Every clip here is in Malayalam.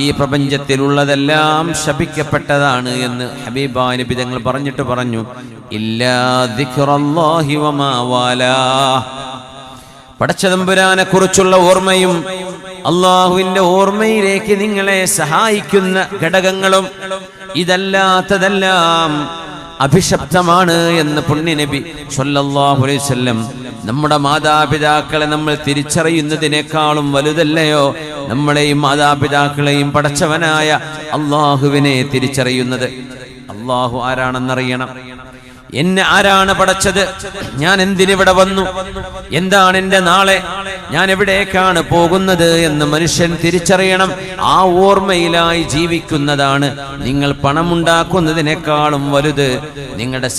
ഈ പ്രപഞ്ചത്തിലുള്ളതെല്ലാം ശപിക്കപ്പെട്ടതാണ് എന്ന് ഹബീബായ നബി തങ്ങൾ പറഞ്ഞിട്ട് പറഞ്ഞു, ഇല്ലാ ദിക്റല്ലാഹി വമാ വാലാ. പടച്ചതമ്പുരാനെ കുറിച്ചുള്ള ഓർമ്മയും അള്ളാഹുവിന്റെ ഓർമ്മയിലേക്ക് നിങ്ങളെ സഹായിക്കുന്ന ഘടകങ്ങളും ഇതല്ലാത്തതെല്ലാം അഭിശപ്തമാണ് എന്ന് പുണ്യനബി സ്വല്ലല്ലാഹു അലൈഹി വസല്ലം. നമ്മുടെ മാതാപിതാക്കളെ നമ്മൾ തിരിച്ചറിയുന്നതിനേക്കാളും വലുതല്ലയോ നമ്മളെയും മാതാപിതാക്കളെയും പടച്ചവനായ അള്ളാഹുവിനെ തിരിച്ചറിയുന്നത്? അള്ളാഹു ആരാണെന്നറിയണം. എന്നെ ആരാണ് പടച്ചത്? ഞാൻ എന്തിനിവിടെ വന്നു? എന്താണ് എൻ്റെ നാളെ? ഞാൻ എവിടേക്കാണ് പോകുന്നത് എന്ന് മനുഷ്യൻ തിരിച്ചറിയണം. ആ ഓർമ്മയിലായി ജീവിക്കുന്നതാണ് നിങ്ങൾ പണമുണ്ടാക്കുന്നതിനേക്കാളും വലുത്. നിങ്ങളുടെ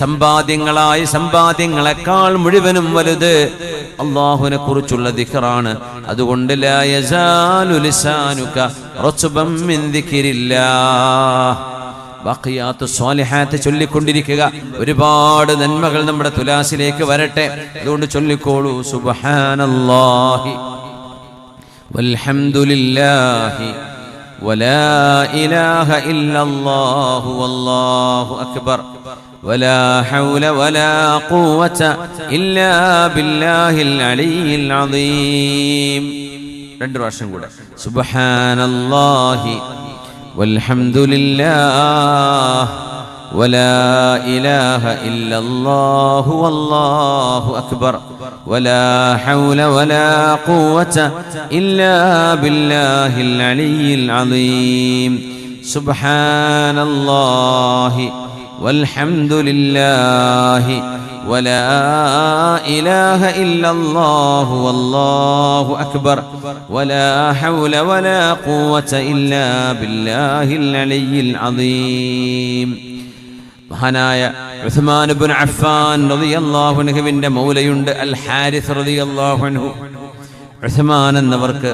സമ്പാദ്യങ്ങളെക്കാൾ മുഴുവനും വലുത് അള്ളാഹുവിനെ കുറിച്ചുള്ള ദിക്റാണ്. അതുകൊണ്ട് ലാ യസാലു ലിസാനുക റത്ബൻ മിൻ ദിക്രില്ലാഹ്. ബഖിയാത്തു സ്വാലിഹാത്ത് ചൊല്ലിക്കൊണ്ടിരിക്കുക. ഒരുപാട് നന്മകൾ നമ്മുടെ തുലാസിലേക്ക് വരട്ടെ. അതുകൊണ്ട് ചൊല്ലിക്കോളൂ, സുബ്ഹാനല്ലാഹി വൽഹംദുലില്ലാഹി വലാ ഇലാഹ ഇല്ലല്ലാഹു വല്ലാഹു അക്ബർ വലാ ഹൗല വലാ ഖുവത ഇല്ലാ ബില്ലാഹിൽ അലിയിൽ അദീം. രണ്ട് പ്രാവശ്യം കൂടെ, സുബ്ഹാനല്ലാഹി والحمد لله ولا إله إلا الله والله أكبر ولا حول ولا قوة إلا بالله العلي العظيم. سبحان الله والحمد لله ولا إله إلا الله والله أكبر ولا حول ولا قوة إلا بالله العلي العظيم. മഹാനായ ഉസ്മാൻ ഇബ്നു അഫ്ഫാൻ റളിയല്ലാഹു അൻഹുവിന്റെ മൗലയുണ്ട് അൽ ഹാരിസ് റളിയല്ലാഹു അൻഹു. ഉസ്മാൻ എന്നവർക്ക്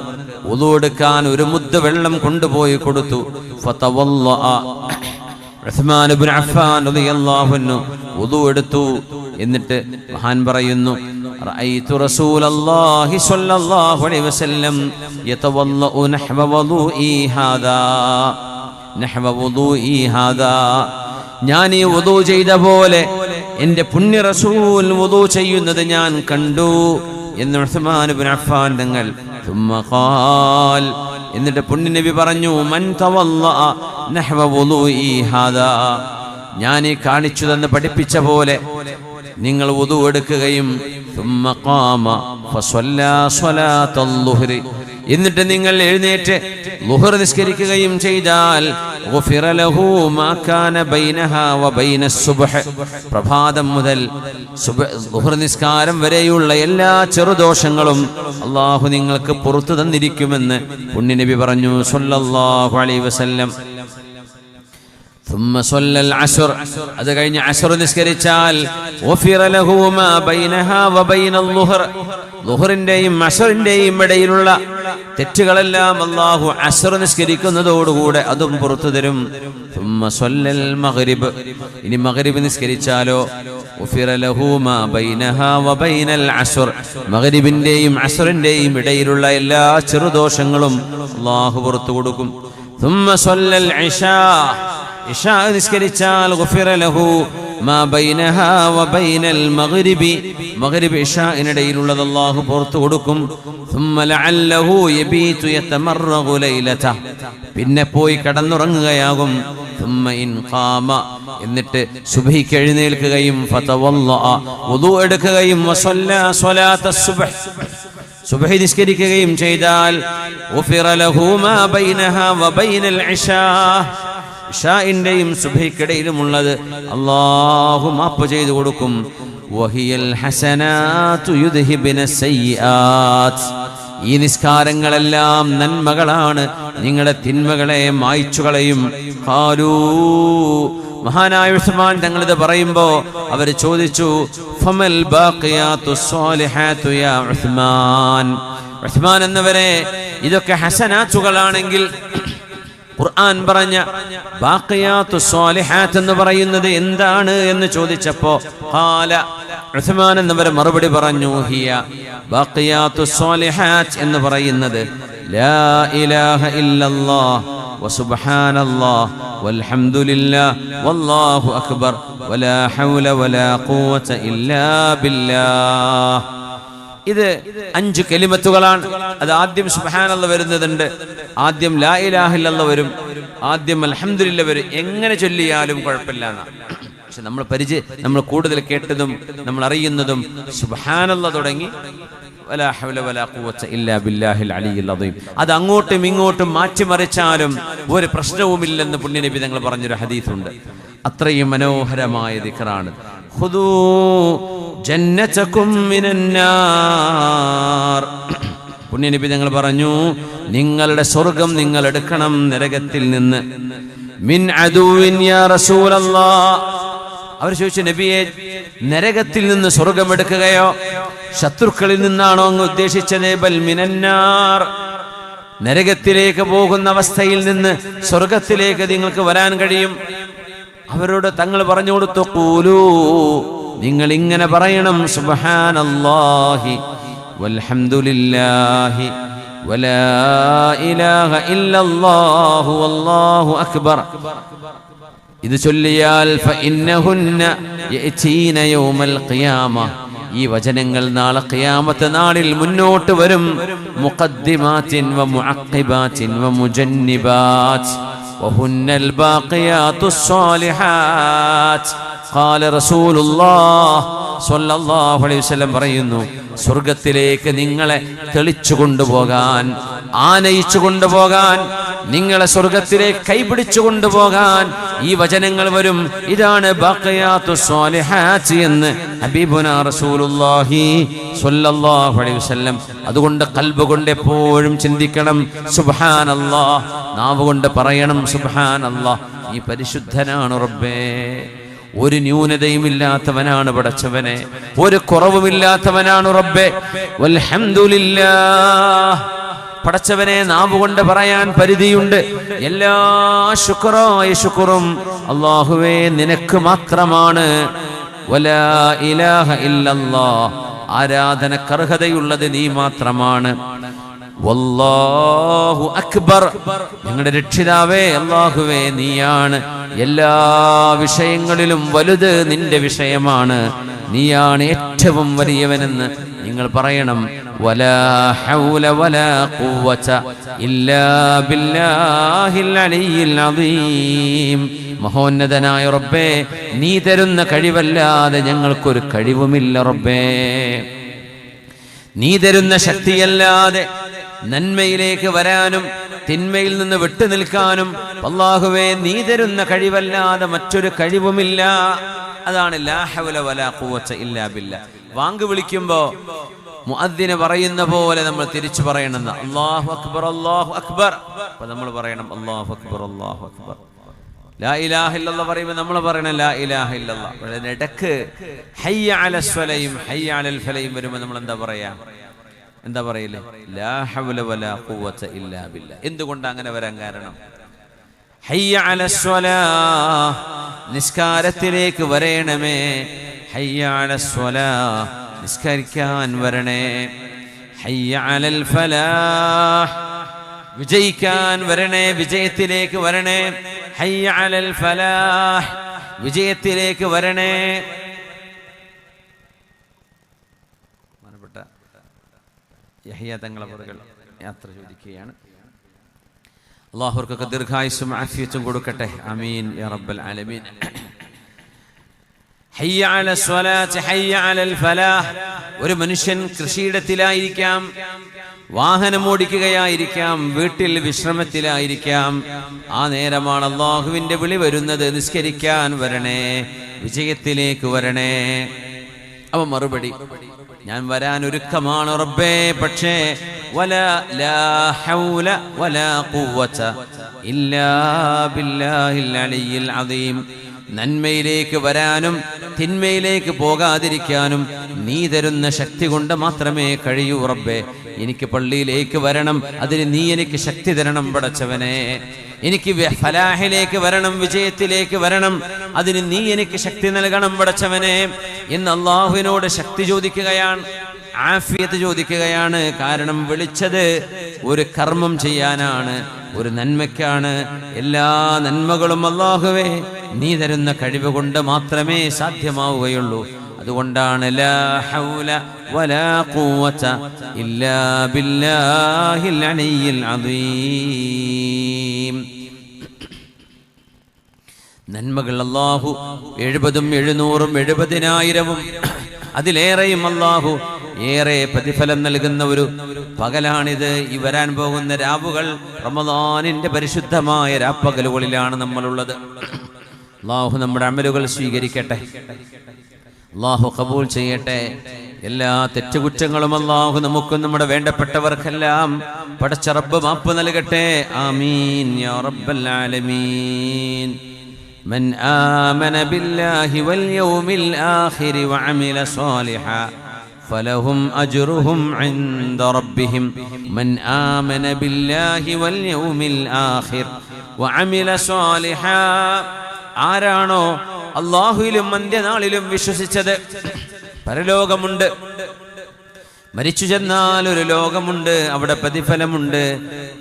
വുളു എടുക്കാൻ ഒരു മുദ്ദ വെള്ളം കൊണ്ടുപോയി കൊടുത്തു. ഫതവല്ലഅ. ഉസ്മാൻ ഇബ്നു അഫ്ഫാൻ റളിയല്ലാഹു അൻഹു വുളു എടുത്തു. എന്നിട്ട് മഹാൻ പറയുന്നു, റഅയ്തു റസൂലല്ലാഹി സ്വല്ലല്ലാഹു അലൈഹി വസല്ലം യതവല്ലഉ നഹ്വ വുളൂഇ ഹാദാ. ഞാൻ ഈ വുളു ചെയ്ത പോലെ എൻ്റെ പുണ്യ റസൂൽ വുളു ചെയ്യുന്നത് ഞാൻ കണ്ടു എന്ന് ഉസ്മാൻ ഇബ്നു അഫ്ഫാൻ തങ്ങൾ. ثم قال. എന്നിട്ട് പുണ്യ നബി പറഞ്ഞു, മൻ തവല്ലഅ നഹ്വ വുളൂഇ ഹാദാ. ഞാൻ ഈ കാണിച്ചു തന്ന് പഠിപ്പിച്ച പോലെ നിങ്ങൾ വുദു എടുക്കുകയും ثم قام فصلى صلاة الظهر. എന്നിട്ട് നിങ്ങൾ എഴുന്നേറ്റ് ളുഹർ നിസ്കരിക്കുകയും ചെയ്താൽ ഗുഫിറ ലഹു മാ കാന ബൈനഹാ വബൈന സുബ്ഹ്. പ്രഭാതം മുതൽ ളുഹർ നിസ്കാരം വരെയുള്ള എല്ലാ ചെറുദോഷങ്ങളും അല്ലാഹു നിങ്ങൾക്ക് പുറത്തു തന്നിരിക്കുമെന്ന് പുണ്യനബി പറഞ്ഞു സ്വല്ലല്ലാഹു അലൈഹി വസല്ലം. ثم صلى العصر. അത് കഴിഞ്ഞ് അസ്ർ നിസ്കരിച്ചാൽ ഗുഫിറ ലഹു മാ ബൈനഹാ വബൈന الظهر. ളുഹറിന്റെയും അസ്റിന്റെയും ഇടയിലുള്ള തെറ്റുകളെല്ലാം അല്ലാഹു അസ്ർ നിസ്കരിക്കുന്നതോടുകൂടെ അതും പുറത്തു തരും. ثم صلى المغرب. ഇനി മഗ്രിബ് നിസ്കരിച്ചാലോ ഗുഫിറ ലഹു മാ ബൈനഹാ വബൈന العصر. മഗ്രിബിന്റെയും അസ്റിന്റെയും ഇടയിലുള്ള എല്ലാ ചെറുദോഷങ്ങളും അല്ലാഹു പുറത്തു കൊടുക്കും. ثم صلى العشاء. ഇശാ നിസ്കരിച്ചാൽ ഗുഫിറ ലഹു മാ ബൈനഹാ വബൈനൽ മഗ്രിബി. മഗ്രിബ് ഇശാഇനിടയിലുള്ളത് അല്ലാഹു പുറത്തു കൊടുക്കും. ثم لعله يبيت يتمرغ ليلته. പിന്നെ പോയി കിടന്നുറങ്ങുകയാകും. ثم إن قام. എന്നിട്ട് സുബ്ഹിക്ക് എഴുന്നേൽക്കുകയും ഫതവല്ലഅ വുദു എടുക്കുകയും വസല്ല സ്വലാത്ത സുബ്ഹ്. സുബ്ഹി നിസ്കരിക്കുകയും ചെയ്താൽ ഗുഫിറ ലഹു മാ ബൈനഹാ വബൈനൽ ഇശാ. ഇശാഇന്റെയും സുബ്ഹിക്കിടയിലുമുള്ളത് അല്ലാഹു മാപ്പ് ചെയ്തു കൊടുക്കും. വഹിയൽ ഹസനാതു യുദ്ഹിബിന സയ്യിആത്ത്. ഈ നിസ്കാരങ്ങളെല്ലാം നന്മകളാണ്, നിങ്ങളുടെ തിന്മകളെ മായ്ച്ചു കളയും. ഖാലൂ. മഹാനായ ഉസ്മാൻ തങ്ങൾ ഇത് പറയുമ്പോ അവർ ചോദിച്ചു, ഫമൽ ബാഖിയാത്തു സ്വാലിഹാത്തു യാ ഉസ്മാൻ. ഉസ്മാൻ എന്നവരെ ഇതൊക്കെ ഹസനാത്തുകളാണെങ്കിൽ ഖുർആൻ പറഞ്ഞ ബാഖിയാത്തു സ്വാലിഹാത്ത് എന്ന് പറയുന്നത് എന്താണ് എന്ന് ചോദിച്ചപ്പോ ഖാല. ഉസ്മാൻ എന്നവർ മറുപടി പറഞ്ഞു, ഹിയ ബാഖിയാത്തു സ്വാലിഹാത്ത് എന്ന് പറയുന്നത് ലാ ഇലാഹ ഇല്ലല്ലാഹ് വസുബ്ഹാനല്ലാഹ് വൽഹംദുലില്ലാഹ് വല്ലാഹു അക്ബർ വലാ ഹൗല വലാ ഖുവത ഇല്ലാ ബില്ലാഹ്. ഇത് 5 കലിമത്തുകളാണ്. അത് ആദ്യം സുബ്ഹാനല്ലാഹ് വരുന്നതുണ്ട്, ആദ്യം ലാ ഇലാഹ ഇല്ലല്ലാഹ് വരും, ആദ്യം അൽഹംദുലില്ലാഹ് വരും. എങ്ങനെ ചൊല്ലിയാലും കുഴപ്പമില്ല എന്നാണ്. പക്ഷെ നമ്മൾ കൂടുതൽ കേട്ടതും നമ്മൾ അറിയുന്നതും സുബ്ഹാനല്ലാഹ് തുടങ്ങി വലാ ഹൗല വലാ ഖുവത ഇല്ലാ ബില്ലാഹിൽ അലിയിൽ അദീം. അത് അങ്ങോട്ടും ഇങ്ങോട്ടും മാറ്റിമറിച്ചാലും ഒരു പ്രശ്നവുമില്ലെന്ന് പുണ്യനബി തങ്ങൾ പറഞ്ഞൊരു ഹദീസുണ്ട്. അത്രയും മനോഹരമായ ദിക്റാണ്. ഖുദൂ ജന്നതകും മിനന്നാർ. പുണ്യനബി തങ്ങൾ പറഞ്ഞു, നിങ്ങളുടെ സ്വർഗം നിങ്ങൾ എടുക്കണം നരകത്തിൽ നിന്ന്. മിൻ അദുവിൻ യാ റസൂലല്ലാഹ്. അവർ ചോദിച്ചു, നബിയെ, നരകത്തിൽ നിന്ന് സ്വർഗം എടുക്കുകയോ? ശത്രുക്കളിൽ നിന്നാണോ അങ്ങ് ഉദ്ദേശിച്ചത്? ബൽ മിനന്നാർ. നരകത്തിലേക്ക് പോകുന്ന അവസ്ഥയിൽ നിന്ന് സ്വർഗത്തിലേക്ക് നിങ്ങൾക്ക് വരാൻ കഴിയും. അവരോട് തങ്ങൾ പറഞ്ഞു കൊടുത്തു, ഖൂലൂ, നിങ്ങൾ ഇങ്ങനെ പറയണം, സുബ്ഹാനല്ലാഹി വൽഹംദുലില്ലാഹി വലാ ഇലാഹ ഇല്ലല്ലാഹു വല്ലാഹു അക്ബർ. ഇത് ചൊല്ലിയാൽ ഫഇന്നഹുന്ന യഅതീന യൗമൽ ഖിയാമ. ഈ വചനങ്ങൾ നാളെ ഖിയാമത്ത് നാളിൽ മുന്നോട്ട് വരും. മുഖദ്ദിമാത്തിൻ വ മുഅഖിബാത്തിൻ വ മുജന്നിബാത്ത് വഹുന്നൽ ബാഖിയാത്തുസ് സാലിഹാത്ത്. ഖാല റസൂലുള്ളാഹ് സ്വല്ലല്ലാഹു അലൈഹി വസല്ലം പറയുന്നു, സ്വർഗത്തിലേക്ക് നിങ്ങളെ തെളിച്ചു കൊണ്ടുപോകാൻ, ആനയിച്ചു കൊണ്ടുപോകാൻ, നിങ്ങളെ സ്വർഗത്തിലേക്ക് കൈപിടിച്ചു കൊണ്ടുപോകാൻ ഈ വചനങ്ങൾ വരും. ഇതാണ് ബാഖിയാത്തുസ് സാലിഹാത്ത് എന്ന് ഹബീബുനാ റസൂലുള്ളാഹി സ്വല്ലല്ലാഹു അലൈഹി വസല്ലം. അതുകൊണ്ട് ഖൽബ് കൊണ്ട് എപ്പോഴും ചിന്തിക്കണം സുബ്ഹാനല്ലാഹ്, നാവ് കൊണ്ട് പറയണം സുബ്ഹാനല്ലാഹ്. ഈ പരിശുദ്ധനാണ് റബ്ബേ, ഒരു ന്യൂനതയുമില്ലാത്തവനാണ് പടച്ചവനെ, ഒരു കുറവുമില്ലാത്തവനാണ് റബ്ബേ. വൽഹംദുലില്ലാഹ്. പടച്ചവനെ നാവുകൊണ്ട് പറയാൻ പരിധിയുണ്ട്. എല്ലാ ശുക്റായ ശുക്റും അല്ലാഹുവേ നിനക്ക് മാത്രമാണ്. വലാ ഇലാഹ ഇല്ലല്ലാഹ്. ആരാധനക്കർഹതയുള്ളത് നീ മാത്രമാണ്. വല്ലാഹു അക്ബർ. ഞങ്ങളുടെ രക്ഷിതാവേ അല്ലാഹുവേ നീയാണ്. എല്ലാ വിഷയങ്ങളിലും വലുത് നിന്റെ വിഷയമാണ്. നീയാണ് ഏറ്റവും വലിയവനെന്ന് നിങ്ങൾ പറയണം. വലാ ഹൗല വലാ ഖുവത ഇല്ലാ ബില്ലാഹിൽ അലിയിൽ അദീം. മഹോന്നതനായ റബ്ബേ, നീ തരുന്ന കഴിവല്ലാതെ ഞങ്ങൾക്കൊരു കഴിവുമില്ല റബ്ബേ. നീ തരുന്ന ശക്തിയല്ലാതെ നന്മയിലേക്ക് വരാനും തിന്മയിൽ നിന്ന് വിട്ടുനിൽക്കാനും അല്ലാഹുവേ നീ തരുന്ന കഴിവല്ലാതെ മറ്റൊരു കഴിവുമില്ല. അതാണ് ലാ ഹൗല വലാ ഖുവത ഇല്ലാ ബില്ലാ. വാങ്ക് വിളിക്കുമ്പോ മുഅദ്ദിന് പറയുന്ന പോലെ നമ്മൾ തിരിച്ചു പറയണം. അല്ലാഹു അക്ബർ അല്ലാഹു അക്ബർ. അപ്പോൾ നമ്മൾ പറയണം അല്ലാഹു അക്ബർ അല്ലാഹു അക്ബർ. ലാ ഇലാഹ ഇല്ലല്ലാഹ് പറയുമ്പോൾ നമ്മൾ പറയണം ലാ ഇലാഹ ഇല്ലല്ലാഹ്. ഇടക്ക് ഹയ്യ അലസ് സ്വലയും ഹയ്യ അലൽ ഫലയും വരുമ്പോൾ നമ്മൾ എന്താ പറയില്ലേ? ലാ ഹൗല വലാ ഖുവത ഇല്ലാ ബില്ലാ. എന്തുകൊണ്ട് അങ്ങനെ വരാൻ കാരണം? ഹയ്യ അലസ് സ്വലാഹ്, നിസ്കാരത്തിലേക്ക് വരേണമേ. ഹയ്യ അലസ് സ്വലാഹ്, നിസ്കരിക്കാൻ വരണേ. ഹയ്യ അലൽ ഫലാഹ്, വിജയിക്കാൻ വരണേ, വിജയത്തിലേക്ക് വരണേ. ഹയ്യ അലൽ ഫലാഹ്, വിജയത്തിലേക്ക് വരണേ. യഹ്യ തങ്ങളെ പുറകിൽ യാത്ര ചോദിക്കുകയാണ്. അല്ലാഹുവർക്കൊക്കെ ദീർഘായുസ്സും ആഫിയത്തും കൊടുക്കട്ടെ. ആമീൻ യാ റബ്ബൽ ആലമീൻ. ഹയ്യ അലസ് സ്വലാത്ത് ഹയ്യ അലൽ ഫലാഹ്. ഒരു മനുഷ്യൻ കൃഷിയിടത്തിലായിരിക്കാം, വാഹനം ഓടിക്കുകയായിരിക്കാം, വീട്ടിൽ വിശ്രമത്തിലായിരിക്കാം. ആ നേരമാണ് അല്ലാഹുവിന്റെ വിളി വരുന്നത്, നിസ്കരിക്കാൻ വരണേ, വിജയത്തിലേക്ക് വരണേ. അവ മറുപടി, ഞാൻ വരാൻ ഒരുക്കമാണ് റബ്ബേ, പക്ഷേ വലാ ലാ ഹൗല വലാ ഖുവത ഇല്ലാ ബില്ലാഹിൽ അലിയിൽ അദീം. നന്മയിലേക്ക് വരാനും തിന്മയിലേക്ക് പോകാതിരിക്കാനും നീ തരുന്ന ശക്തി കൊണ്ട് മാത്രമേ കഴിയൂ റബ്ബേ. എനിക്ക് പള്ളിയിലേക്ക് വരണം, അതിന് നീ എനിക്ക് ശക്തി തരണം പടച്ചവനെ. എനിക്ക് ഫലാഹിലേക്ക് വരണം, വിജയത്തിലേക്ക് വരണം, അതിന് നീ എനിക്ക് ശക്തി നൽകണം പടച്ചവനെ എന്ന് അല്ലാഹുവിനോട് ശക്തി ചോദിക്കുകയാണ്. ആഫിയത്ത് ചോദിക്കുകയാണ്. കാരണം വിളിച്ചത് ഒരു കർമ്മം ചെയ്യാനാണ്, ഒരു നന്മയ്ക്കാണ്. എല്ലാ നന്മകളും അല്ലാഹുവേ നീ തരുന്ന കഴിവ് കൊണ്ട് മാത്രമേ സാധ്യമാവുകയുള്ളൂ. അതുകൊണ്ടാണ് ലാ ഹൗല വലാ ഖുവത ഇല്ലാ ബില്ലാഹിൽ അലിയ്യിൽ അദീം. നന്മകൾ അല്ലാഹു 70ഉം 700ഉം 70,000ഉം അതിലേറെയും അല്ലാഹു ഏറെ പ്രതിഫലം നൽകുന്ന ഒരു പകലാണിത്. ഈ വരാൻ പോകുന്ന രാവുകൾ റമദാനിന്റെ പരിശുദ്ധമായ രാപ്പകലുകളിലാണ് നമ്മളുള്ളത്. അല്ലാഹു നമ്മുടെ അമലുകൾ സ്വീകരിക്കട്ടെ, അല്ലാഹു ഖബൂൽ ചെയ്യട്ടെ. എല്ലാ തെറ്റുകുറ്റങ്ങളും അല്ലാഹു നമുക്കും നമ്മുടെ വേണ്ടപ്പെട്ടവർക്കെല്ലാം പടച്ച റബ്ബ് മാപ്പ് നൽകട്ടെ. ആമീൻ യാ റബ്ബൽ ആലമീൻ. من آمن بالله واليوم الآخر وعمل صالحا فلهم أجرهم عند ربهم. من آمن بالله واليوم الآخر وعمل صالحا. ആരാണോ അല്ലാഹുവിലും അന്ത്യനാളിലും വിശ്വസിച്ചത്, പരലോകമുണ്ട്, മരിച്ചു ചെന്നാൽ ഒരു ലോകമുണ്ട്, അവിടെ പ്രതിഫലമുണ്ട്,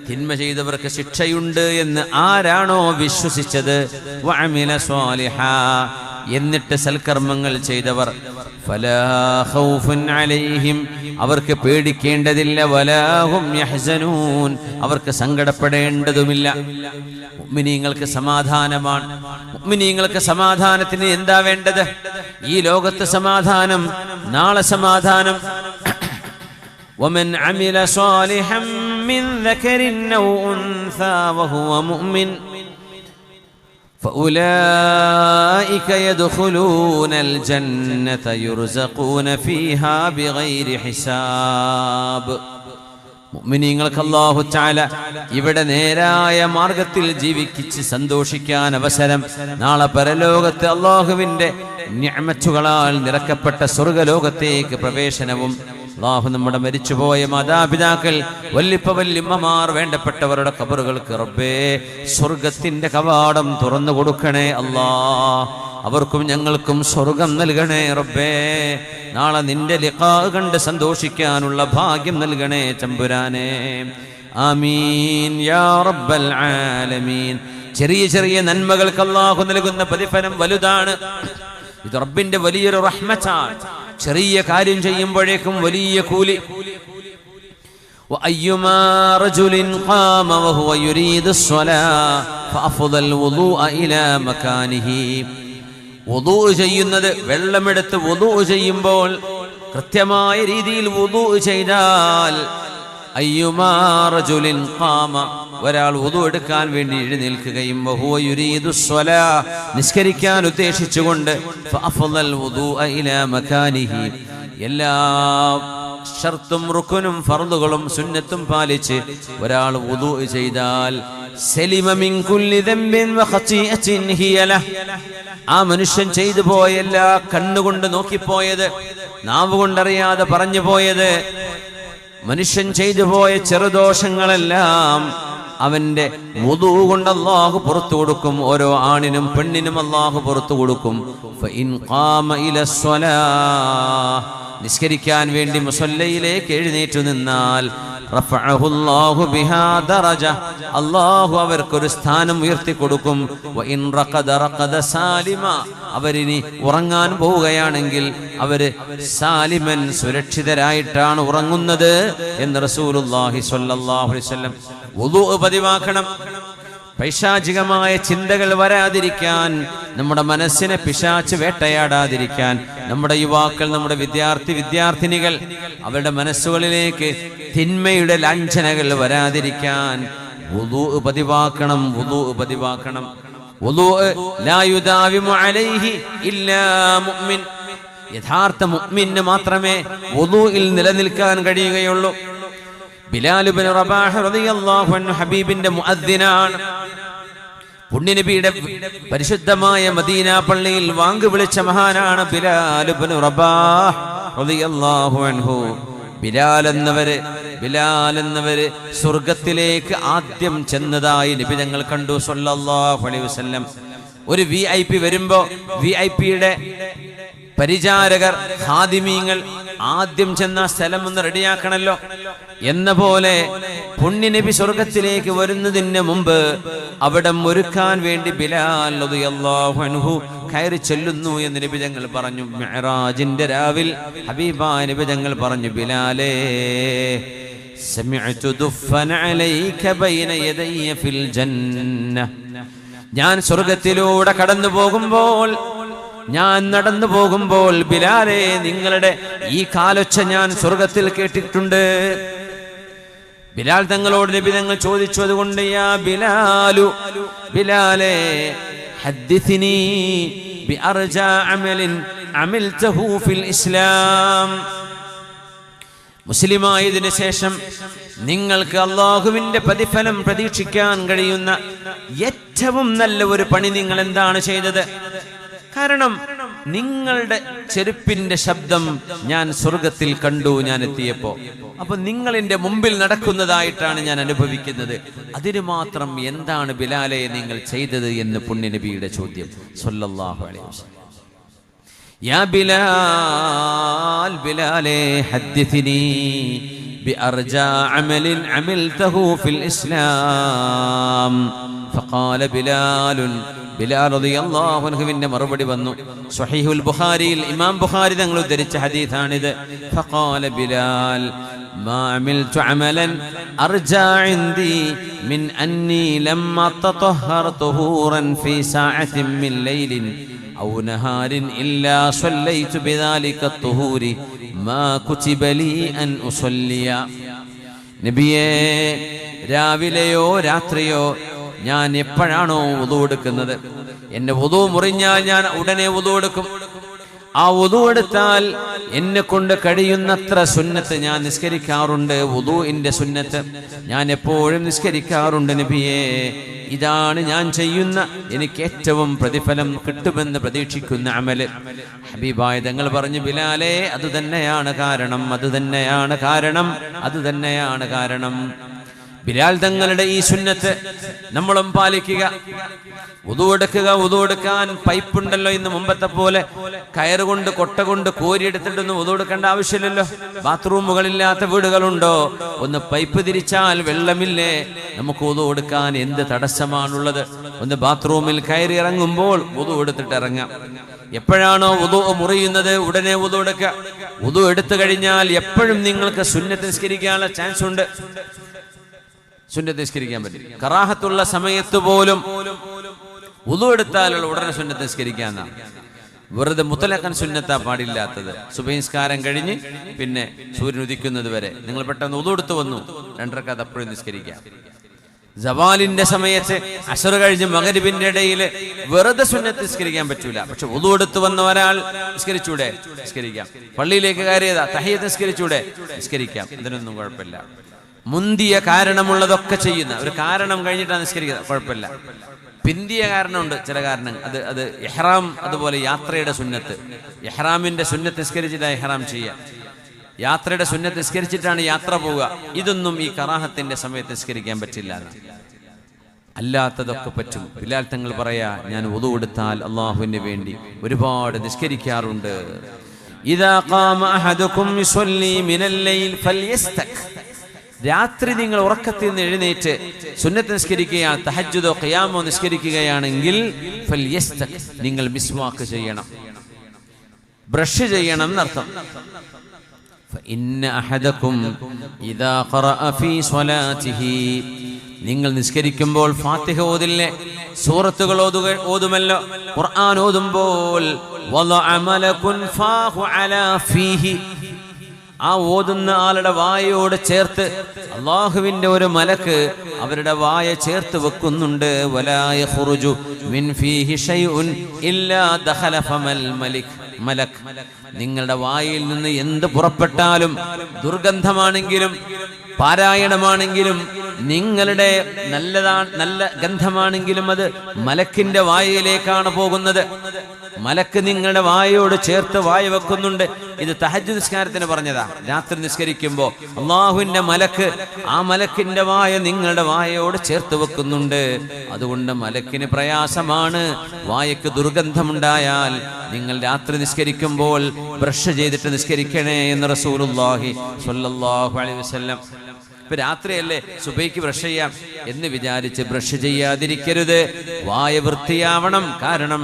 തിന്മ ചെയ്തവർക്ക് ശിക്ഷയുണ്ട് എന്ന് ആരാണോ വിശ്വസിച്ചത്, വഅമില സ്വാലിഹാ, എന്നിട്ട് സൽക്കർമ്മങ്ങൾ ചെയ്തവർ, ഫലാ ഖൗഫുൻ അലൈഹിം, അവർക്ക് പേടിക്കേണ്ടതില്ല, വലാ ഹും യഹ്സനൂൻ, അവർക്ക് സങ്കടപ്പെടേണ്ടതുമില്ല. മുഅ്മിനീങ്ങൾക്ക് സമാധാനമാണ്. മുഅ്മിനീങ്ങൾക്ക് സമാധാനത്തിന് എന്താ വേണ്ടത്? ഈ ലോകത്ത് സമാധാനം, നാളെ സമാധാനം. ومن عمل صالحا من ذكر أو أنثى وهو مؤمن فأولئك يدخلون الجنة يرزقون فيها بغير حساب. മുഅ്മിനീങ്ങൾക്ക് അല്ലാഹു തആല ഇവിടെ നേരായ മാർഗത്തിൽ ജീവിച്ച് സന്തോഷിക്കാൻ അവസരം, നാളെ പരലോകത്ത് അല്ലാഹുവിന്റെ നിഅമത്തുകളാൽ നിറക്കപ്പെട്ട സ്വർഗ്ഗലോകത്തേക്ക് പ്രവേശനവും. അല്ലാഹു നമ്മുടെ മരിച്ചുപോയ മാതാപിതാക്കൾ, വല്ലിപ്പ വല്ലിമ്മമാർ, വേണ്ടപ്പെട്ടവരുടെ ഖബറുകൾക്ക് റബ്ബേ സ്വർഗത്തിന്റെ കവാടം തുറന്നു കൊടുക്കണേ അല്ലാ. അവർക്കും ഞങ്ങൾക്കും സ്വർഗം നൽകണേ റബ്ബേ. നാളെ നിന്റെ ലിഖാ കണ്ട് സന്തോഷിക്കാനുള്ള ഭാഗ്യം നൽകണേ തമ്പുരാനേ. ആമീൻ യാ റബ്ബൽ ആലമീൻ. ചെറിയ ചെറിയ നന്മകൾക്ക് അല്ലാഹു നൽകുന്ന പ്രതിഫലം വലുതാണ്. ഇത് റബ്ബിന്റെ വലിയൊരു റഹ്മത്താണ്. ചെറിയ കാര്യം ചെയ്യുമ്പോഴേക്കും വലിയ കൂലി. وأيما رجل قام وهو يريد الصلاة فأفضل الوضوء إلى مكانه. വുദൂ ചെയ്യുന്നത്, വെള്ളമെടുത്ത് വുദൂ ചെയ്യുമ്പോൾ കൃത്യമായ രീതിയിൽ വുദൂ ചെയ്താൽ, അയ്യുമാ റജുലിൻ ഖാമ, ഒരാൾ വുദൂ എടുക്കാൻ വേണ്ടി എഴുന്നേൽക്കുകയും വഹുവ യുരീദു സ്വലാ, നിസ്കരിക്കാൻ ഉദ്ദേശിച്ചുകൊണ്ട്, ഫഅഫ്ളൽ വുദൂഅ ഇലാ മകാനിഹി, എല്ലാ ഷർത്തും റുക്നും ഫർളുകളും സുന്നത്തും പാലിച്ച് ഒരാൾ വുദൂ ചെയ്താൽ, സലിമ മിൻ കുല്ലി ദംബിൻ വഖതിഅത്തിൻ ഹിയ ലഹ്, ആ മനുഷ്യൻ ചെയ്തു പോയ എല്ലാ, കണ്ണുകൊണ്ട് നോക്കിപ്പോയത്, നാവ് കൊണ്ടറിയാതെ പറഞ്ഞു പോയത്, മനുഷ്യൻ ചെയ്തു പോയ ചെറുദോഷങ്ങളെല്ലാം അവന്റെ വുദൂ കൊണ്ട് അല്ലാഹു പുറത്തു കൊടുക്കും. ഓരോ ആണിനും പെണ്ണിനും അല്ലാഹു പുറത്തു കൊടുക്കും. ഫഇൻ ഖാമ ഇലസ്സലാഹ്, നിസ്കരിക്കാൻ വേണ്ടി മുസല്ലയിലേക്ക് എഴുന്നേറ്റു നിന്നാൽ, റഫഅഹുല്ലാഹു ബിഹാ ദറജ, അല്ലാഹു അവർക്കൊരു സ്ഥാനം ഉയർത്തി കൊടുക്കും. വഇൻ റഖദ റഖദ സാലിമ, അവരിനി ഉറങ്ങാൻ പോവുകയാണെങ്കിൽ അവര് സാലിമൻ, സുരക്ഷിതരായിട്ടാണ് ഉറങ്ങുന്നത് എന്ന് റസൂലുള്ളാഹി സ്വല്ലല്ലാഹു അലൈഹി വസല്ലം. വുദൂ പതിവാക്കണം. പൈശാചികമായ ചിന്തകൾ വരാതിരിക്കാൻ, നമ്മുടെ മനസ്സിനെ പിശാച് വേട്ടയാടാതിരിക്കാൻ, നമ്മുടെ യുവാക്കൾ, നമ്മുടെ വിദ്യാർത്ഥിനികൾ, അവരുടെ മനസ്സുകളിലേക്ക് തിന്മയുടെ ലാഞ്ചനകൾ വരാതിരിക്കാൻ വുദൂ പതിവാക്കണം. വുദൂ പതിവാക്കണം. വുദൂ ലാ യുദാവിമു അലൈഹി ഇല്ലാ മുഅ്മിൻ, യഥാർത്ഥ മുഅ്മിന് മാത്രമേ വുദൂഇൽ നിലനിൽക്കാൻ കഴിയുകയുള്ളൂ. ബിലാൽ ഇബ്നു റബാഹ് റളിയല്ലാഹു അൻഹു ഹബീബിന്റെ മുഅദ്ദിനാണ്. പുണ്യനബിയുടെ പരിശുദ്ധമായ മദീന പള്ളിയിൽ വാങ്ക് വിളിച്ച മഹാനാണ് ബിലാൽ ഇബ്നു റബാഹ് റളിയല്ലാഹു അൻഹു. ബിലാൽ എന്നവര് സ്വർഗത്തിലേക്ക് ആദ്യം ചെന്നതായി നബി തങ്ങൾ കണ്ടു സ്വല്ലല്ലാഹു അലൈഹി വസല്ലം. ഒരു VIP വരുമ്പോ VIPയുടെ പരിചാരകർ, ഖാദിമീങ്ങൾ ആദ്യം ചെന്ന സ്ഥലം ഒന്ന് റെഡിയാക്കണല്ലോ എന്ന പോലെ പുണ്യനബി സ്വർഗത്തിലേക്ക് വരുന്നതിന് മുമ്പ് അവിടെ ഒരുക്കാൻ വേണ്ടി ബിലാൽ റളിയല്ലാഹു അൻഹു കയറി ചെല്ലുന്നു എന്ന് നബി തങ്ങൾ പറഞ്ഞു. മിഅ്റാജിന്റെ രാവിൽ ഹബീബായ നബി തങ്ങൾ പറഞ്ഞു, ബിലാലേ സമിഅ്തു ദുഫ്ഫൻ അലൈക ബൈന യദയ്യ ഫിൽ ജന്ന. ഞാൻ സ്വർഗത്തിലൂടെ കടന്നു പോകുമ്പോൾ, ഞാൻ നടന്നു പോകുമ്പോൾ ബിലാലേ നിങ്ങളുടെ ഈ കാലൊച്ച ഞാൻ സ്വർഗത്തിൽ കേട്ടിട്ടുണ്ട്. ബിലാൽ തങ്ങളോട് നബി തങ്ങൾ ചോദിച്ചു, അതുകൊണ്ട് യാ ബിലാലു, ബിലാലേ ഹദ്ദിഥിനി ബിഅർജാ അമലിൻ അമിൽതഹു ഫിൽ ഇസ്ലാം. മുസ്ലിമായതിനു ശേഷം നിങ്ങൾക്ക് അള്ളാഹുവിന്റെ പ്രതിഫലം പ്രതീക്ഷിക്കാൻ കഴിയുന്ന ഏറ്റവും നല്ല ഒരു പണി നിങ്ങൾ എന്താണ് ചെയ്തത്? കാരണം നിങ്ങളുടെ ചെരുപ്പിന്റെ ശബ്ദം ഞാൻ സ്വർഗത്തിൽ കണ്ടു ഞാൻ എത്തിയപ്പോ. അപ്പൊ നിങ്ങൾ എന്റെ മുമ്പിൽ നടക്കുന്നതായിട്ടാണ് ഞാൻ അനുഭവിക്കുന്നത്. അതിന് മാത്രം എന്താണ് ബിലാലെ നിങ്ങൾ ചെയ്തത് എന്ന് പുണ്യനബിയുടെ ചോദ്യം സ്വല്ലല്ലാഹു അലൈഹി വസല്ലം. യാ ബിലാൽ, ബിലാലെ ഹദ്ദിഥിനി ബിഅർജാ അമലിൻ അമിൽതഹു ഫിൽ ഇസ്ലാം. ഫഖാല ബിലാലുൻ, ബിലാൽ റളിയല്ലാഹു അൻഹുവിന്റെ മറുപടി വന്നു. സ്വഹീഹുൽ ബുഖാരിയിൽ ഇമാം ബുഖാരി തങ്ങൾ ഉദ്ധരിച്ച ഹദീസാണിത്. ഫഖാല ബിലാൽ മാ അമിൽതു അമലൻ അർജാ ഇൻദി മിൻ അന്നി ലമ്മാ തതഹഹറ തുഹൂറൻ ഫീ സഅത്തിൻ മിൻ ലൈലിൻ ഔ നഹാരിൻ ഇല്ലാ സ്വല്ലൈതു ബിദാലിക തുഹൂരി മാ കുതിബ ലീ അൻ ഉസല്ലിയ. നബിയേ, രാവിലെയോ രാത്രിയോ ഞാൻ എപ്പോഴാണോ വുദു എടുക്കുന്നത്, എന്നെ വുദു മുറിഞ്ഞാൽ ഞാൻ ഉടനെ വുദു എടുക്കും. ആ വുദു എടുത്താൽ എന്നെ കൊണ്ട് കഴിയുന്നത്ര സുന്നത്ത് ഞാൻ നിസ്കരിക്കാറുണ്ട്. വുദുഇന്റെ സുന്നത്ത് ഞാൻ എപ്പോഴും നിസ്കരിക്കാറുണ്ട് നബിയേ. ഇതാണ് ഞാൻ ചെയ്യുന്ന എനിക്ക് ഏറ്റവും പ്രതിഫലം കിട്ടുമെന്ന് പ്രതീക്ഷിക്കുന്ന അമല്. ഹബീബായ തങ്ങൾ പറഞ്ഞു, ബിലാലേ അതുതന്നെയാണ് കാരണം, അതുതന്നെയാണ് കാരണം, അതുതന്നെയാണ് കാരണം. ബിലാൽ തങ്ങളുടെ ഈ സുന്നത്ത് നമ്മളും പാലിക്കുക. വുദു എടുക്കുക. വുദു എടുക്കാൻ പൈപ്പുണ്ടല്ലോ. ഇന്ന് മുമ്പത്തെ പോലെ കയറുകൊണ്ട് കൊട്ട കൊണ്ട് കോരിയെടുത്തിട്ടൊന്നും വുദു എടുക്കേണ്ട ആവശ്യമില്ലല്ലോ. ബാത്റൂമുകളില്ലാത്ത വീടുകളുണ്ടോ? ഒന്ന് പൈപ്പ് തിരിച്ചാൽ വെള്ളമില്ലേ? നമുക്ക് വുദു എടുക്കാൻ എന്ത് തടസ്സമാണുള്ളത്? ഒന്ന് ബാത്റൂമിൽ കയറി ഇറങ്ങുമ്പോൾ വുദു എടുത്തിട്ട് ഇറങ്ങാം. എപ്പോഴാണോ വുദു മുറിയുന്നത് ഉടനെ വുദു എടുക്കുക. വുദു എടുത്തു കഴിഞ്ഞാൽ എപ്പോഴും നിങ്ങൾക്ക് സുന്നത്ത് നിസ്കരിക്കാനുള്ള ചാൻസ് ഉണ്ട്. സുന്നത്ത് നിസ്കരിക്കാൻ പറ്റും. കറാഹത്തുള്ള സമയത്ത് പോലും വുദു എടുത്താലുള്ള ഉടനെ സുന്നത്ത് നിസ്കരിക്കാന്നാണ്. വെറുതെ മുത്തലക്കൻ സുന്നത്താ പാടില്ലാത്തത്. സുബഹി നിസ്കാരം കഴിഞ്ഞ് പിന്നെ സൂര്യൻ ഉദിക്കുന്നത് വരെ നിങ്ങൾ പെട്ടെന്ന് വുദു എടുത്തു വന്നു, 2 റക്അത്ത് അപ്പോഴും നിസ്കരിക്കാം. സവാലിന്റെ സമയത്ത് അസ്ർ കഴിഞ്ഞ് മഗ്രിബിന്റെ ഇടയിൽ വെറുതെ സുന്നത്ത് നിസ്കരിക്കാൻ പറ്റൂല. പക്ഷെ വുദു എടുത്തു വന്ന ഒരാൾ നിസ്കരിച്ചൂടെ? നിസ്കരിക്കാം. പള്ളിയിലേക്ക് കയറിയതാ, തഹിയ്യത്ത് നിസ്കരിച്ചൂടെ? നിസ്കരിക്കാം. ഇതിനൊന്നും കുഴപ്പമില്ല. മുന്തിയ കാരണമുള്ളതൊക്കെ ചെയ്യുന്ന ഒരു കാരണം കഴിഞ്ഞിട്ടാണ് നിസ്കരിക്കുന്നത്, കുഴപ്പമില്ല. പിന്തിയ കാരണമുണ്ട്, ചില കാരണം. അത് ഇഹ്റാം, അതുപോലെ യാത്രയുടെ സുന്നത്ത്. ഇഹ്റാമിന്റെ സുന്നത്ത് നിസ്കരിച്ചിട്ടാണ് ഇഹ്റാം ചെയ്യുക. യാത്രയുടെ സുന്നത്ത് നിസ്കരിച്ചിട്ടാണ് യാത്ര പോവുക. ഇതൊന്നും ഈ കറാഹത്തിന്റെ സമയത്ത് നിസ്കരിക്കാൻ പറ്റില്ല. അല്ലാത്തതൊക്കെ പറ്റും. ബിലാൽ തങ്ങൾ പറയാ, ഞാൻ വുദു എടുത്താൽ അല്ലാഹുവിന് വേണ്ടി ഒരുപാട് നിസ്കരിക്കാറുണ്ട്. ഇദാ ഖാമ അഹദുകും യുസല്ലി മിനൽ ലൈൽ ഫൽയസ്തക്. രാത്രി നിങ്ങൾ ഉറക്കത്തിൽ നിന്ന് എഴുന്നേറ്റ് സുന്നത്ത് നിസ്കരിക്കുക, തഹജ്ജുദോ ഖിയാമോ നിസ്കരിക്കുകയാണെങ്കിൽ ഫൽയസ്തക്, നിങ്ങൾ മിസ്വാക്ക് ചെയ്യണം, ബ്രഷ് ചെയ്യണം എന്നർത്ഥം. ഫഇന്ന അഹദകും ഇദാ ഖറഅ ഫീ സ്വലാത്തിഹി, നിങ്ങൾ നിസ്കരിക്കുമ്പോൾ ഫാത്തിഹ ഓതില്ലേ, സൂറത്തുകൾ ഓതുമല്ലോ. ഖുർആൻ ഓതുമ്പോൾ വളഅ മലകുൻ ഫാഹു അലാ ഫീഹി, ആ ഓതുന്ന ആളുടെ വായയോട് ചേർത്ത് അല്ലാഹുവിന്റെ ഒരു മലക്ക് അവരുടെ വായ ചേർത്ത് വെക്കുന്നുണ്ട്. വലാ യഖ്റുജു മിൻ ഫീഹി ഷൈഉൻ ഇല്ലാ ദഖല ഫമൽ മലക്. നിങ്ങളുടെ വായിൽ നിന്ന് എന്ത് പുറപ്പെട്ടാലും, ദുർഗന്ധമാണെങ്കിലും പാരായണമാണെങ്കിലും നിങ്ങളുടെ നല്ല ഗന്ധമാണെങ്കിലും അത് മലക്കിന്റെ വായയിലേക്കാണ് പോകുന്നത്. മലക്ക് നിങ്ങളുടെ വായയോട് ചേർത്ത് വായ വെക്കുന്നുണ്ട്. ഇത് തഹജ്ജുദ് നിസ്കാരത്തിന് പറഞ്ഞതാ. രാത്രി നിസ്കരിക്കുമ്പോ അള്ളാഹുവിന്റെ മലക്ക്, ആ മലക്കിന്റെ വായ നിങ്ങളുടെ വായയോട് ചേർത്ത് വെക്കുന്നുണ്ട്. അതുകൊണ്ട് മലക്കിന് പ്രയാസമാണ്. വായക്ക് ദുർഗന്ധമുണ്ടായാൽ നിങ്ങൾ രാത്രി നിസ്കരിക്കുമ്പോൾ ബ്രഷ് ചെയ്തിട്ട് നിസ്കരിക്കണേ എന്ന് റസൂലുള്ളാഹി സ്വല്ലല്ലാഹു അലൈഹി വസല്ലം. ഇപ്പൊ രാത്രിയല്ലേ സുബൈക്ക് ബ്രഷ് ചെയ്യാം എന്ന് വിചാരിച്ച് ബ്രഷ് ചെയ്യാതിരിക്കരുത്. വായ വൃത്തിയാവണം. കാരണം